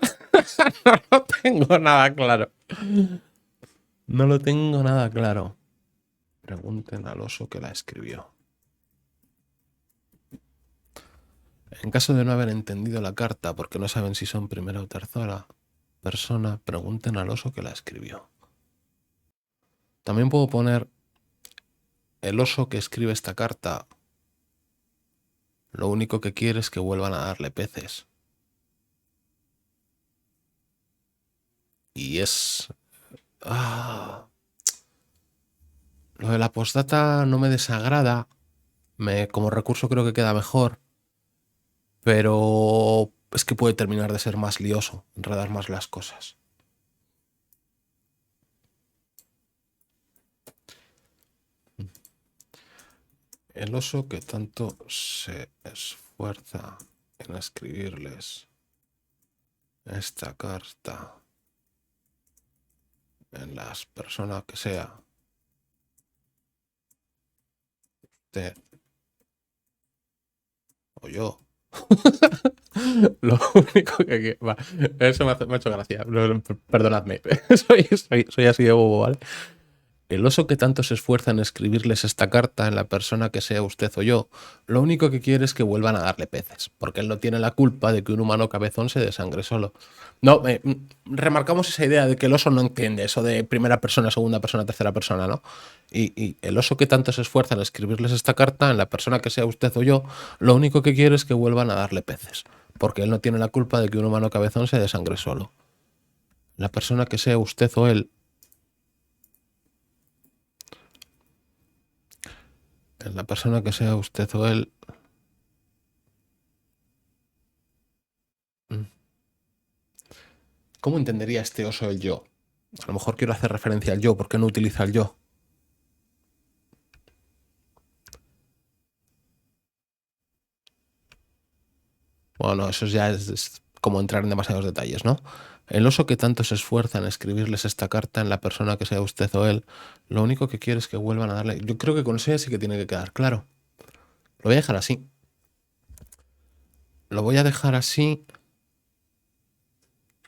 No lo tengo nada claro. No lo tengo nada claro. Pregunten al oso que la escribió. En caso de no haber entendido la carta porque no saben si son primera o tercera persona, pregunten al oso que la escribió. También puedo poner el oso que escribe esta carta. Lo único que quiere es que vuelvan a darle peces. Y es... Lo de la postdata no me desagrada. Como recurso creo que queda mejor. Pero es que puede terminar de ser más lioso, enredar más las cosas. El oso que tanto se esfuerza en escribirles esta carta en las personas que sea usted o yo. Lo único que... Va, eso me ha hecho gracia. Perdonadme. Soy así de bobo, ¿vale? El oso que tanto se esfuerza en escribirles esta carta en la persona que sea usted o yo, lo único que quiere es que vuelvan a darle peces, porque él no tiene la culpa de que un humano cabezón se desangre solo. No, remarcamos esa idea de que el oso no entiende eso de primera persona, segunda persona, tercera persona, ¿no? Y el oso que tanto se esfuerza en escribirles esta carta en la persona que sea usted o yo, lo único que quiere es que vuelvan a darle peces, porque él no tiene la culpa de que un humano cabezón se desangre solo. La persona que sea usted o él, la persona que sea usted o él, ¿cómo entendería este oso el yo? A lo mejor quiero hacer referencia al yo, ¿por qué no utiliza el yo? Bueno, eso ya es como entrar en demasiados detalles, ¿no? El oso que tanto se esfuerza en escribirles esta carta en la persona que sea usted o él, lo único que quiere es que vuelvan a darle... Yo creo que con eso ya sí que tiene que quedar claro. Lo voy a dejar así. Lo voy a dejar así.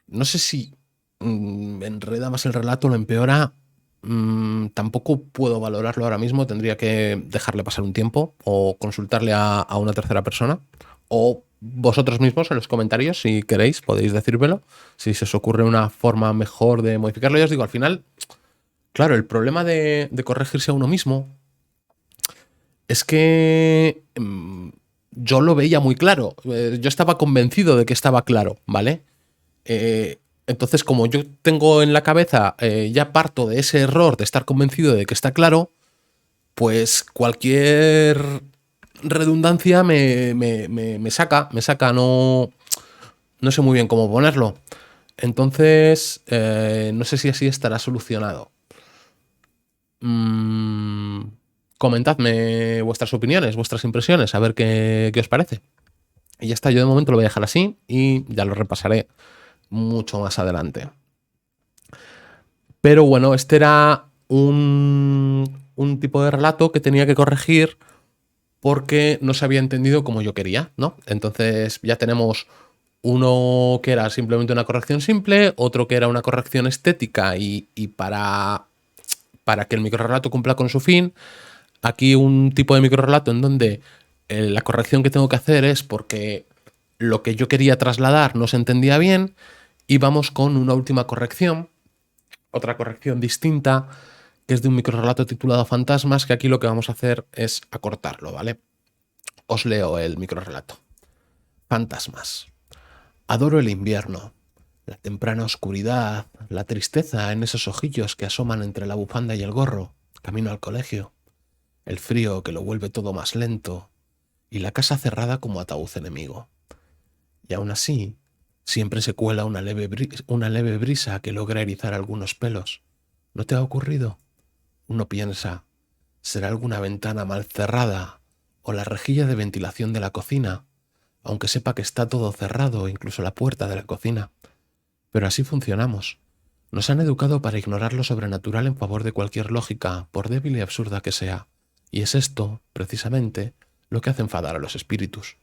No sé si enreda más el relato, lo empeora. Tampoco puedo valorarlo ahora mismo, tendría que dejarle pasar un tiempo o consultarle a una tercera persona, o vosotros mismos en los comentarios, si queréis, podéis decírmelo, si se os ocurre una forma mejor de modificarlo. Ya os digo, al final, claro, el problema de corregirse a uno mismo es que yo lo veía muy claro, yo estaba convencido de que estaba claro, ¿vale? Entonces, como yo tengo en la cabeza, ya parto de ese error de estar convencido de que está claro, pues cualquier redundancia me saca, no sé muy bien cómo ponerlo. Entonces, no sé si así estará solucionado. Comentadme vuestras opiniones, vuestras impresiones, a ver qué os parece. Y ya está, yo de momento lo voy a dejar así y ya lo repasaré mucho más adelante. Pero bueno, este era un tipo de relato que tenía que corregir porque no se había entendido como yo quería, ¿no? Entonces ya tenemos uno que era simplemente una corrección simple, otro que era una corrección estética y para que el microrrelato cumpla con su fin. Aquí un tipo de microrrelato en donde la corrección que tengo que hacer es porque lo que yo quería trasladar no se entendía bien, y vamos con una última corrección, otra corrección distinta, que es de un microrrelato titulado Fantasmas, que aquí lo que vamos a hacer es acortarlo, ¿vale? Os leo el microrrelato. Fantasmas. Adoro el invierno, la temprana oscuridad, la tristeza en esos ojillos que asoman entre la bufanda y el gorro, camino al colegio, el frío que lo vuelve todo más lento, y la casa cerrada como ataúd enemigo. Y aún así, siempre se cuela una leve brisa que logra erizar algunos pelos. ¿No te ha ocurrido? Uno piensa, ¿será alguna ventana mal cerrada o la rejilla de ventilación de la cocina, aunque sepa que está todo cerrado, incluso la puerta de la cocina? Pero así funcionamos. Nos han educado para ignorar lo sobrenatural en favor de cualquier lógica, por débil y absurda que sea. Y es esto, precisamente, lo que hace enfadar a los espíritus.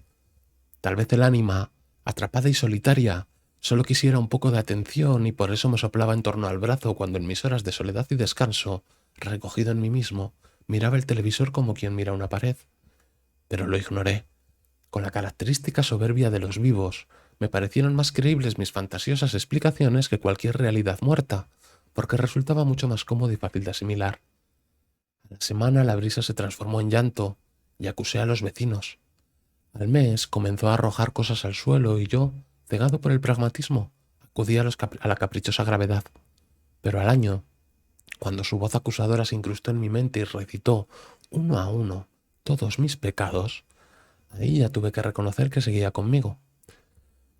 Tal vez el ánima, atrapada y solitaria, solo quisiera un poco de atención y por eso me soplaba en torno al brazo cuando en mis horas de soledad y descanso, recogido en mí mismo, miraba el televisor como quien mira una pared. Pero lo ignoré. Con la característica soberbia de los vivos, me parecieron más creíbles mis fantasiosas explicaciones que cualquier realidad muerta, porque resultaba mucho más cómodo y fácil de asimilar. A la semana la brisa se transformó en llanto y acusé a los vecinos. Al mes comenzó a arrojar cosas al suelo y yo, cegado por el pragmatismo, acudí a la caprichosa gravedad. Pero al año, cuando su voz acusadora se incrustó en mi mente y recitó, uno a uno, todos mis pecados, ahí ya tuve que reconocer que seguía conmigo.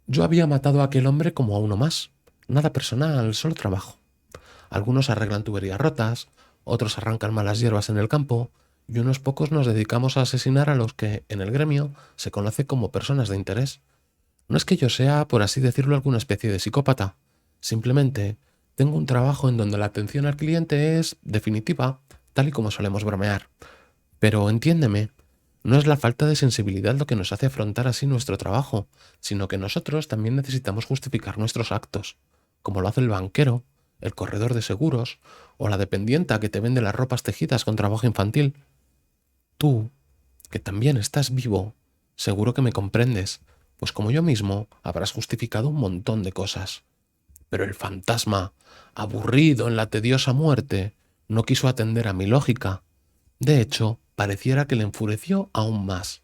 Yo había matado a aquel hombre como a uno más. Nada personal, solo trabajo. Algunos arreglan tuberías rotas, otros arrancan malas hierbas en el campo, y unos pocos nos dedicamos a asesinar a los que, en el gremio, se conoce como personas de interés. No es que yo sea, por así decirlo, alguna especie de psicópata. Simplemente tengo un trabajo en donde la atención al cliente es definitiva, tal y como solemos bromear. Pero entiéndeme, no es la falta de sensibilidad lo que nos hace afrontar así nuestro trabajo, sino que nosotros también necesitamos justificar nuestros actos, como lo hace el banquero, el corredor de seguros o la dependienta que te vende las ropas tejidas con trabajo infantil. Tú, que también estás vivo, seguro que me comprendes, pues como yo mismo habrás justificado un montón de cosas. Pero el fantasma, aburrido en la tediosa muerte, no quiso atender a mi lógica. De hecho, pareciera que le enfureció aún más.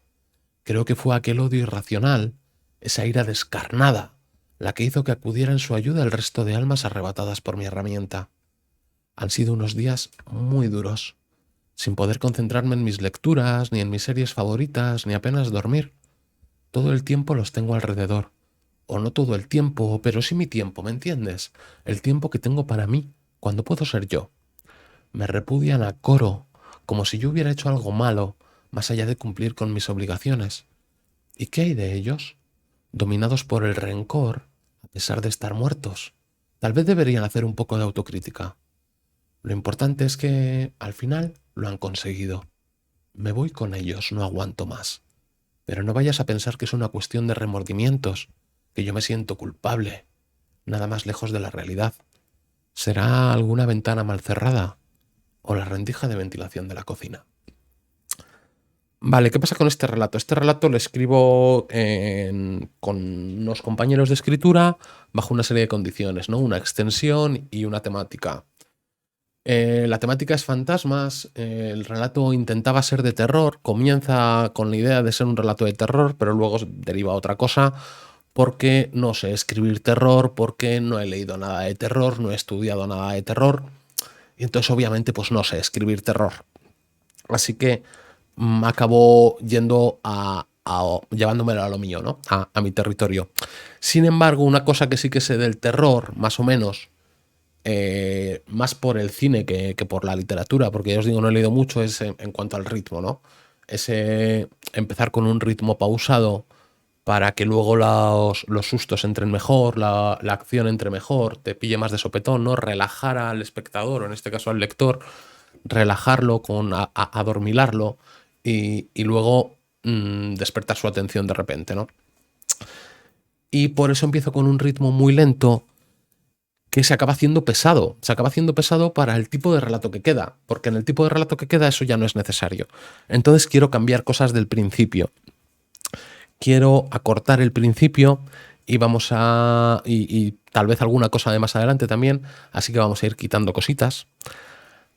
Creo que fue aquel odio irracional, esa ira descarnada, la que hizo que acudiera en su ayuda el resto de almas arrebatadas por mi herramienta. Han sido unos días muy duros, sin poder concentrarme en mis lecturas, ni en mis series favoritas, ni apenas dormir. Todo el tiempo los tengo alrededor. O no todo el tiempo, pero sí mi tiempo, ¿me entiendes? El tiempo que tengo para mí, cuando puedo ser yo. Me repudian a coro, como si yo hubiera hecho algo malo, más allá de cumplir con mis obligaciones. ¿Y qué hay de ellos? Dominados por el rencor, a pesar de estar muertos. Tal vez deberían hacer un poco de autocrítica. Lo importante es que, al final, lo han conseguido. Me voy con ellos, no aguanto más. Pero no vayas a pensar que es una cuestión de remordimientos, que yo me siento culpable. nada más lejos de la realidad. ¿Será alguna ventana mal cerrada o la rendija de ventilación de la cocina? Vale, ¿qué pasa con este relato? Este relato lo escribo con unos compañeros de escritura bajo una serie de condiciones, ¿no? Una extensión y una temática. La temática es fantasmas, el relato intentaba ser de terror, comienza con la idea de ser un relato de terror, pero luego deriva a otra cosa, porque no sé escribir terror, porque no he leído nada de terror, no he estudiado nada de terror, y entonces obviamente pues no sé escribir terror. Así que acabó yendo llevándomelo a lo mío, ¿no? A mi territorio. Sin embargo, una cosa que sí que sé del terror, más o menos, más por el cine que por la literatura, porque ya os digo, no he leído mucho, es en cuanto al ritmo, ¿no? Ese empezar con un ritmo pausado para que luego los sustos entren mejor, la acción entre mejor, te pille más de sopetón, ¿no? Relajar al espectador, o en este caso al lector, relajarlo, adormilarlo y luego despertar su atención de repente, ¿no? Y por eso empiezo con un ritmo muy lento que se acaba haciendo pesado. Se acaba haciendo pesado para el tipo de relato que queda, porque en el tipo de relato que queda eso ya no es necesario. Entonces quiero cambiar cosas del principio. Quiero acortar el principio y vamos a... y tal vez alguna cosa de más adelante también, así que vamos a ir quitando cositas.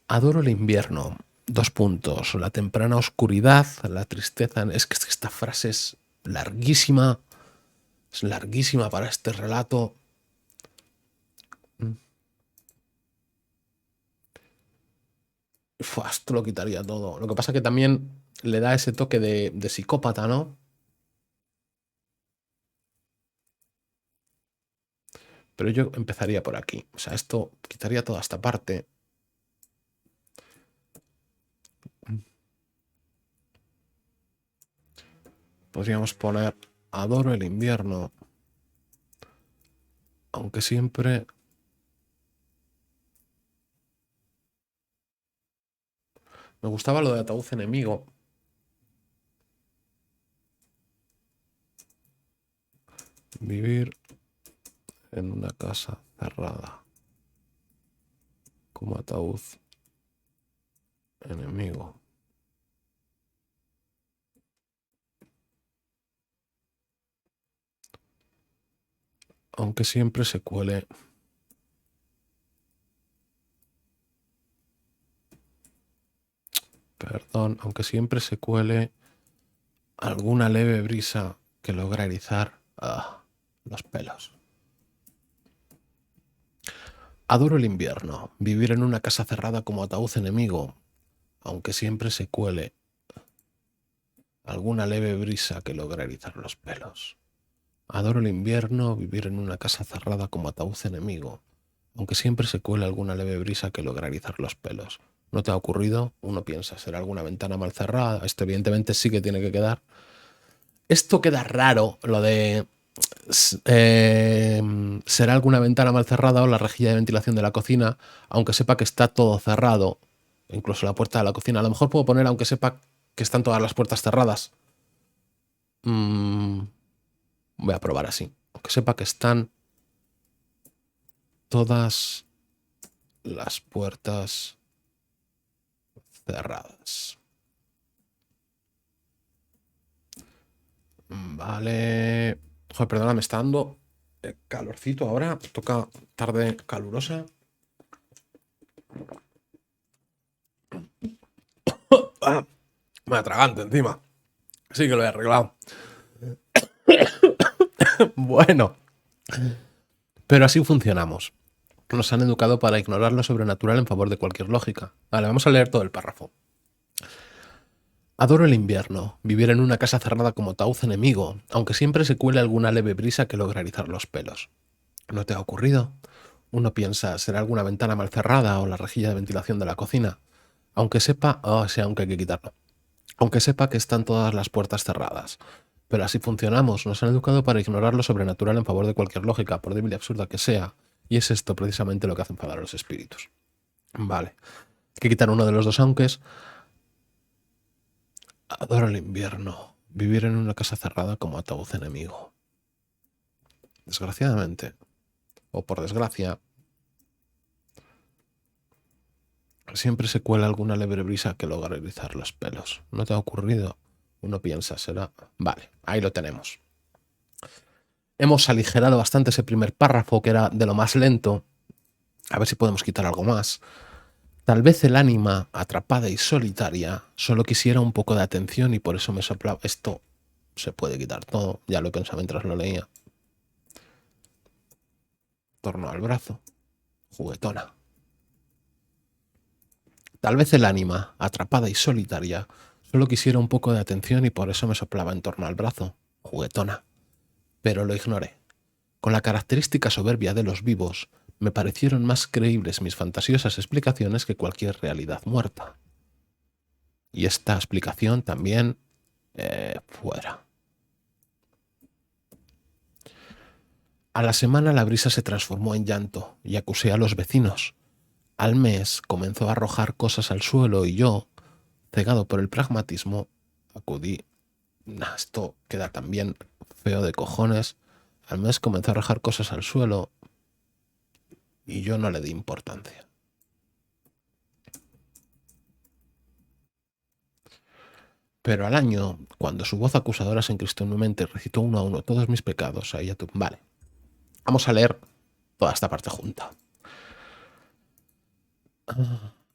Adoro el invierno. Dos puntos. La temprana oscuridad, la tristeza. Es que esta frase es larguísima. Es larguísima para este relato. Esto lo quitaría todo. Lo que pasa es que también le da ese toque de psicópata, ¿no? Pero yo empezaría por aquí. O sea, esto quitaría toda esta parte. Podríamos poner adoro el invierno. Aunque siempre... Me gustaba lo de ataúd enemigo. Vivir en una casa cerrada. Como ataúd enemigo. Aunque siempre se cuele. Perdón, aunque siempre se cuele alguna leve brisa que logra erizar los pelos. Adoro el invierno, vivir en una casa cerrada como ataúd enemigo, aunque siempre se cuele alguna leve brisa que logra erizar los pelos. Adoro el invierno, vivir en una casa cerrada como ataúd enemigo, aunque siempre se cuele alguna leve brisa que logra erizar los pelos. ¿No te ha ocurrido? Uno piensa, ¿será alguna ventana mal cerrada? Esto evidentemente sí que tiene que quedar. Esto queda raro, lo de será alguna ventana mal cerrada o la rejilla de ventilación de la cocina, aunque sepa que está todo cerrado, incluso la puerta de la cocina. A lo mejor puedo poner aunque sepa que están todas las puertas cerradas. Voy a probar así. Aunque sepa que están todas las puertas cerradas. Vale. Joder, perdona, me está dando calorcito ahora. Toca tarde calurosa. Me atragante encima. Sí que lo he arreglado. Bueno, pero así funcionamos. Nos han educado para ignorar lo sobrenatural en favor de cualquier lógica. Vale, vamos a leer todo el párrafo. Adoro el invierno, vivir en una casa cerrada como ataúd enemigo, aunque siempre se cuele alguna leve brisa que logra erizar los pelos. ¿No te ha ocurrido? Uno piensa, ¿será alguna ventana mal cerrada o la rejilla de ventilación de la cocina? Aunque sepa... sí, aunque hay que quitarlo. Aunque sepa que están todas las puertas cerradas. Pero así funcionamos, nos han educado para ignorar lo sobrenatural en favor de cualquier lógica, por débil y absurda que sea. Y es esto precisamente lo que hace enfadar a los espíritus. Vale. Hay que quitar uno de los dos aunques. Adoro el invierno. Vivir en una casa cerrada como ataúd enemigo. Desgraciadamente, o por desgracia, siempre se cuela alguna leve brisa que logra erizar los pelos. ¿No te ha ocurrido? Uno piensa, será... Vale, ahí lo tenemos. Hemos aligerado bastante ese primer párrafo, que era de lo más lento. A ver si podemos quitar algo más. Tal vez el ánima, atrapada y solitaria, solo quisiera un poco de atención y por eso me soplaba. Esto se puede quitar todo, ya lo pensaba mientras lo leía. Torno al brazo, juguetona. Tal vez el ánima, atrapada y solitaria, solo quisiera un poco de atención y por eso me soplaba en torno al brazo, juguetona. Pero lo ignoré. Con la característica soberbia de los vivos, me parecieron más creíbles mis fantasiosas explicaciones que cualquier realidad muerta. Y esta explicación también... fuera. A la semana la brisa se transformó en llanto y acusé a los vecinos. Al mes comenzó a arrojar cosas al suelo y yo, cegado por el pragmatismo, acudí. Nah, esto queda también feo de cojones. Al mes comenzó a arrojar cosas al suelo y yo no le di importancia. Pero al año, cuando su voz acusadora se encristó en mi mente y recitó uno a uno todos mis pecados, ahí ya tú... Vale, vamos a leer toda esta parte junta.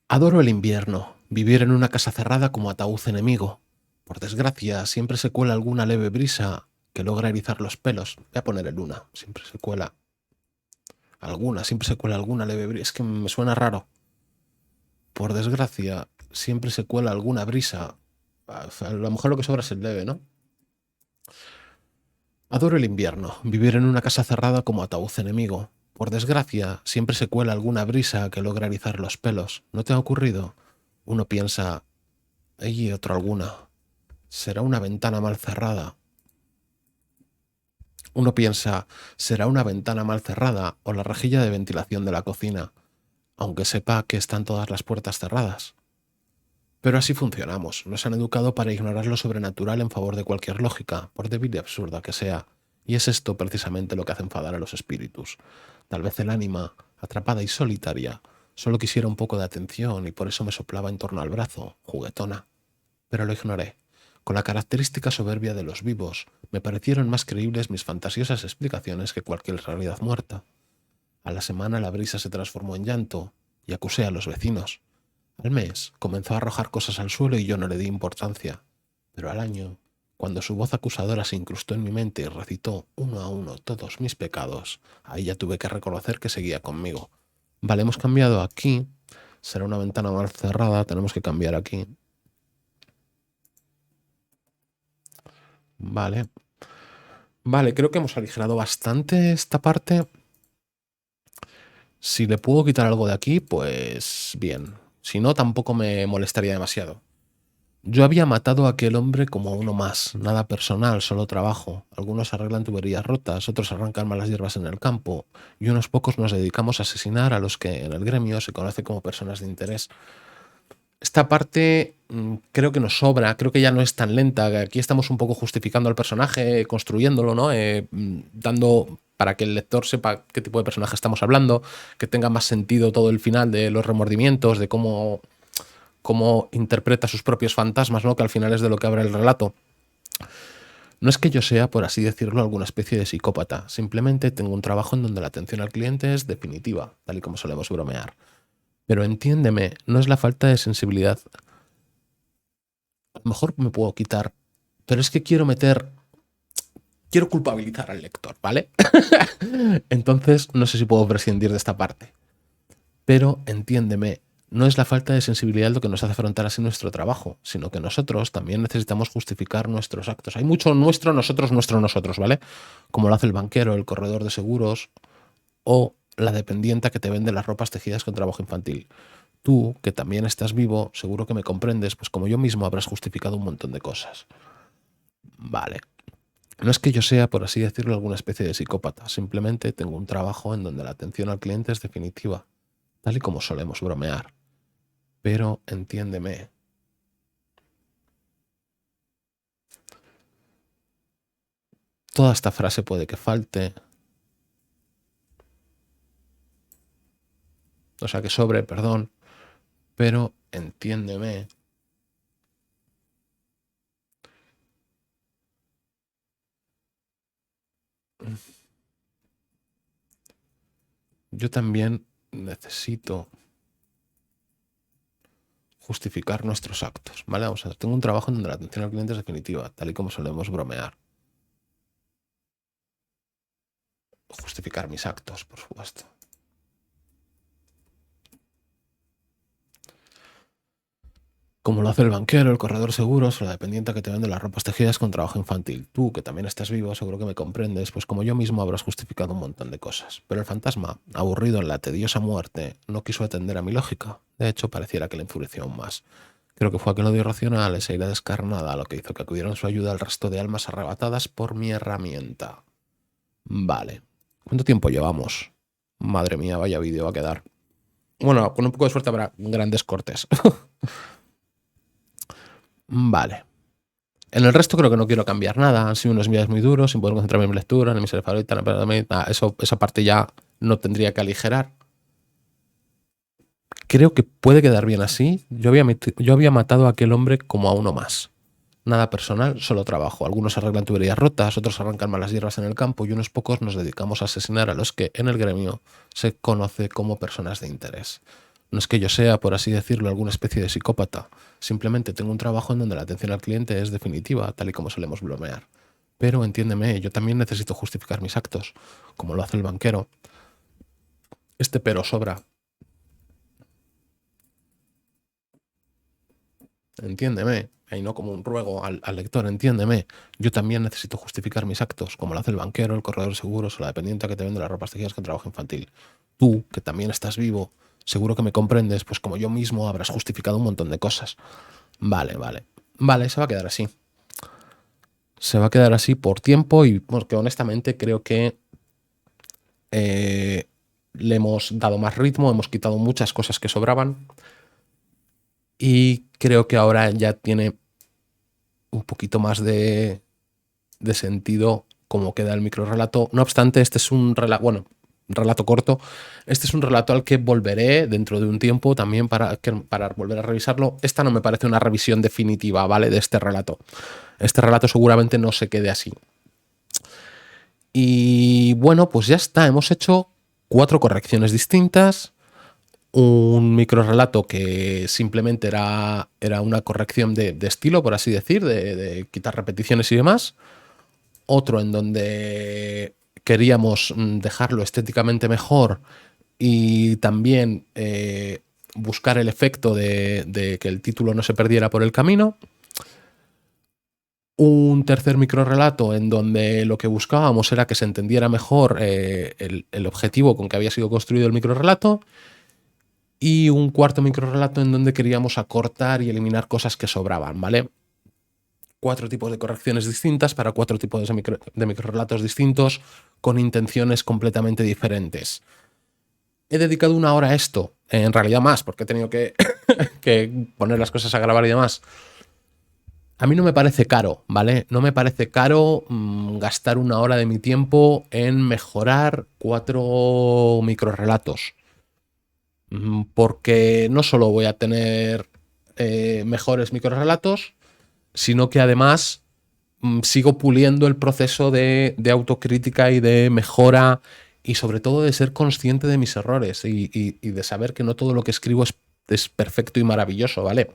Adoro el invierno, vivir en una casa cerrada como ataúd enemigo. Por desgracia, siempre se cuela alguna leve brisa que logra erizar los pelos. Voy a poner el una, siempre se cuela alguna leve brisa. Es que me suena raro. Por desgracia, siempre se cuela alguna brisa. A lo mejor lo que sobra es el leve, ¿no? Adoro el invierno, vivir en una casa cerrada como ataúd enemigo. Por desgracia, siempre se cuela alguna brisa que logra erizar los pelos. ¿No te ha ocurrido? Uno piensa, y otro alguna. Será una ventana mal cerrada. Uno piensa, será una ventana mal cerrada o la rejilla de ventilación de la cocina, aunque sepa que están todas las puertas cerradas. Pero así funcionamos. Nos han educado para ignorar lo sobrenatural en favor de cualquier lógica, por débil y absurda que sea. Y es esto precisamente lo que hace enfadar a los espíritus. Tal vez el ánima, atrapada y solitaria, solo quisiera un poco de atención y por eso me soplaba en torno al brazo, juguetona. Pero lo ignoré. Con la característica soberbia de los vivos, me parecieron más creíbles mis fantasiosas explicaciones que cualquier realidad muerta. A la semana la brisa se transformó en llanto y acusé a los vecinos. Al mes comenzó a arrojar cosas al suelo y yo no le di importancia. Pero al año, cuando su voz acusadora se incrustó en mi mente y recitó uno a uno todos mis pecados, ahí ya tuve que reconocer que seguía conmigo. Vale, hemos cambiado aquí. Será una ventana mal cerrada, tenemos que cambiar aquí. Vale. Vale, creo que hemos aligerado bastante esta parte. Si le puedo quitar algo de aquí, pues bien. Si no, tampoco me molestaría demasiado. Yo había matado a aquel hombre como a uno más, nada personal, solo trabajo. Algunos arreglan tuberías rotas, otros arrancan malas hierbas en el campo, y unos pocos nos dedicamos a asesinar a los que en el gremio se conoce como personas de interés. Esta parte creo que nos sobra, creo que ya no es tan lenta, que aquí estamos un poco justificando al personaje, construyéndolo, ¿no? Dando para que el lector sepa qué tipo de personaje estamos hablando, que tenga más sentido todo el final de los remordimientos, de cómo interpreta sus propios fantasmas, ¿no? Que al final es de lo que abre el relato. No es que yo sea, por así decirlo, alguna especie de psicópata, simplemente tengo un trabajo en donde la atención al cliente es definitiva, tal y como solemos bromear. Pero entiéndeme, no es la falta de sensibilidad. A lo mejor me puedo quitar, pero es que quiero culpabilizar al lector, ¿vale? Entonces, no sé si puedo prescindir de esta parte. Pero entiéndeme, no es la falta de sensibilidad lo que nos hace afrontar así nuestro trabajo, sino que nosotros también necesitamos justificar nuestros actos. Hay mucho nosotros, ¿vale? Como lo hace el banquero, el corredor de seguros o la dependienta que te vende las ropas tejidas con trabajo infantil. Tú, que también estás vivo, seguro que me comprendes, pues como yo mismo habrás justificado un montón de cosas. Vale. No es que yo sea, por así decirlo, alguna especie de psicópata, simplemente tengo un trabajo en donde la atención al cliente es definitiva, tal y como solemos bromear. Pero entiéndeme. Toda esta frase puede que falte. O sea, que sobre, perdón. Pero entiéndeme. Yo también necesito justificar nuestros actos, ¿vale? Vamos a ver, tengo un trabajo en donde la atención al cliente es definitiva, tal y como solemos bromear. Justificar mis actos, por supuesto. Como lo hace el banquero, el corredor seguros o la dependiente que te vende las ropas tejidas con trabajo infantil. Tú, que también estás vivo, seguro que me comprendes, pues como yo mismo habrás justificado un montón de cosas. Pero el fantasma, aburrido en la tediosa muerte, no quiso atender a mi lógica. De hecho, pareciera que le enfureció aún más. Creo que fue aquel odio irracional, esa ira descarnada, lo que hizo que acudieran en su ayuda el resto de almas arrebatadas por mi herramienta. Vale. ¿Cuánto tiempo llevamos? Madre mía, vaya vídeo va a quedar. Bueno, con un poco de suerte habrá grandes cortes. Vale. En el resto creo que no quiero cambiar nada. Han sido unos días muy duros, sin poder concentrarme en mi lectura, en mi serie favorita, esa parte ya no tendría que aligerar. Creo que puede quedar bien así. Yo había matado a aquel hombre como a uno más. Nada personal, solo trabajo. Algunos arreglan tuberías rotas, otros arrancan malas hierbas en el campo y unos pocos nos dedicamos a asesinar a los que en el gremio se conoce como personas de interés. No es que yo sea, por así decirlo, alguna especie de psicópata. Simplemente tengo un trabajo en donde la atención al cliente es definitiva, tal y como solemos bromear. Pero entiéndeme, yo también necesito justificar mis actos, como lo hace el banquero. Este pero sobra. Entiéndeme, y no como un ruego al lector, entiéndeme. Yo también necesito justificar mis actos, como lo hace el banquero, el corredor de seguros o la dependiente que te vende las ropas tejidas con trabajo infantil. Tú, que también estás vivo, seguro que me comprendes, pues como yo mismo habrás justificado un montón de cosas. Vale, vale. Vale, se va a quedar así. Se va a quedar así por tiempo y porque honestamente creo que le hemos dado más ritmo, hemos quitado muchas cosas que sobraban y creo que ahora ya tiene un poquito más de sentido cómo queda el microrrelato. No obstante, este es un relato corto. Este es un relato al que volveré dentro de un tiempo también para volver a revisarlo. Esta no me parece una revisión definitiva, ¿vale? De este relato. Este relato seguramente no se quede así. Y bueno, pues ya está. Hemos hecho 4 correcciones distintas. Un microrrelato que simplemente era una corrección de estilo, por así decir, de quitar repeticiones y demás. Otro en donde queríamos dejarlo estéticamente mejor y también buscar el efecto de que el título no se perdiera por el camino. Un tercer microrrelato en donde lo que buscábamos era que se entendiera mejor el objetivo con que había sido construido el microrrelato. Y un cuarto microrrelato en donde queríamos acortar y eliminar cosas que sobraban, ¿vale? 4 tipos de correcciones distintas para 4 tipos de microrrelatos distintos con intenciones completamente diferentes. He dedicado 1 hora a esto, en realidad más, porque he tenido que, que poner las cosas a grabar y demás. A mí no me parece caro, ¿vale? No me parece caro gastar 1 hora de mi tiempo en mejorar 4 microrrelatos. Porque no solo voy a tener mejores microrrelatos, sino que además sigo puliendo el proceso de autocrítica y de mejora y sobre todo de ser consciente de mis errores y de saber que no todo lo que escribo es perfecto y maravilloso, ¿vale?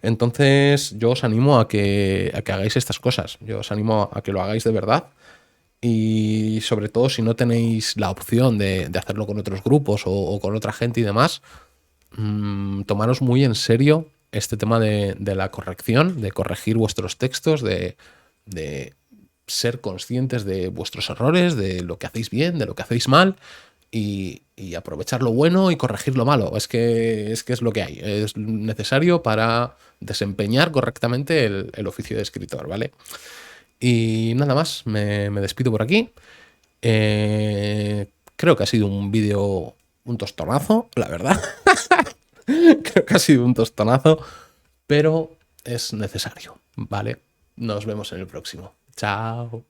Entonces yo os animo a que hagáis estas cosas, yo os animo a que lo hagáis de verdad y sobre todo si no tenéis la opción de hacerlo con otros grupos o con otra gente y demás, tomaros muy en serio este tema de la corrección, de corregir vuestros textos, de ser conscientes de vuestros errores, de lo que hacéis bien, de lo que hacéis mal y aprovechar lo bueno y corregir lo malo. Es que es lo que hay. Es necesario para desempeñar correctamente el oficio de escritor, ¿vale? Y nada más, me despido por aquí. Creo que ha sido un vídeo, un tostonazo, la verdad. Creo que ha sido un tostonazo, pero es necesario, ¿vale? Nos vemos en el próximo. Chao.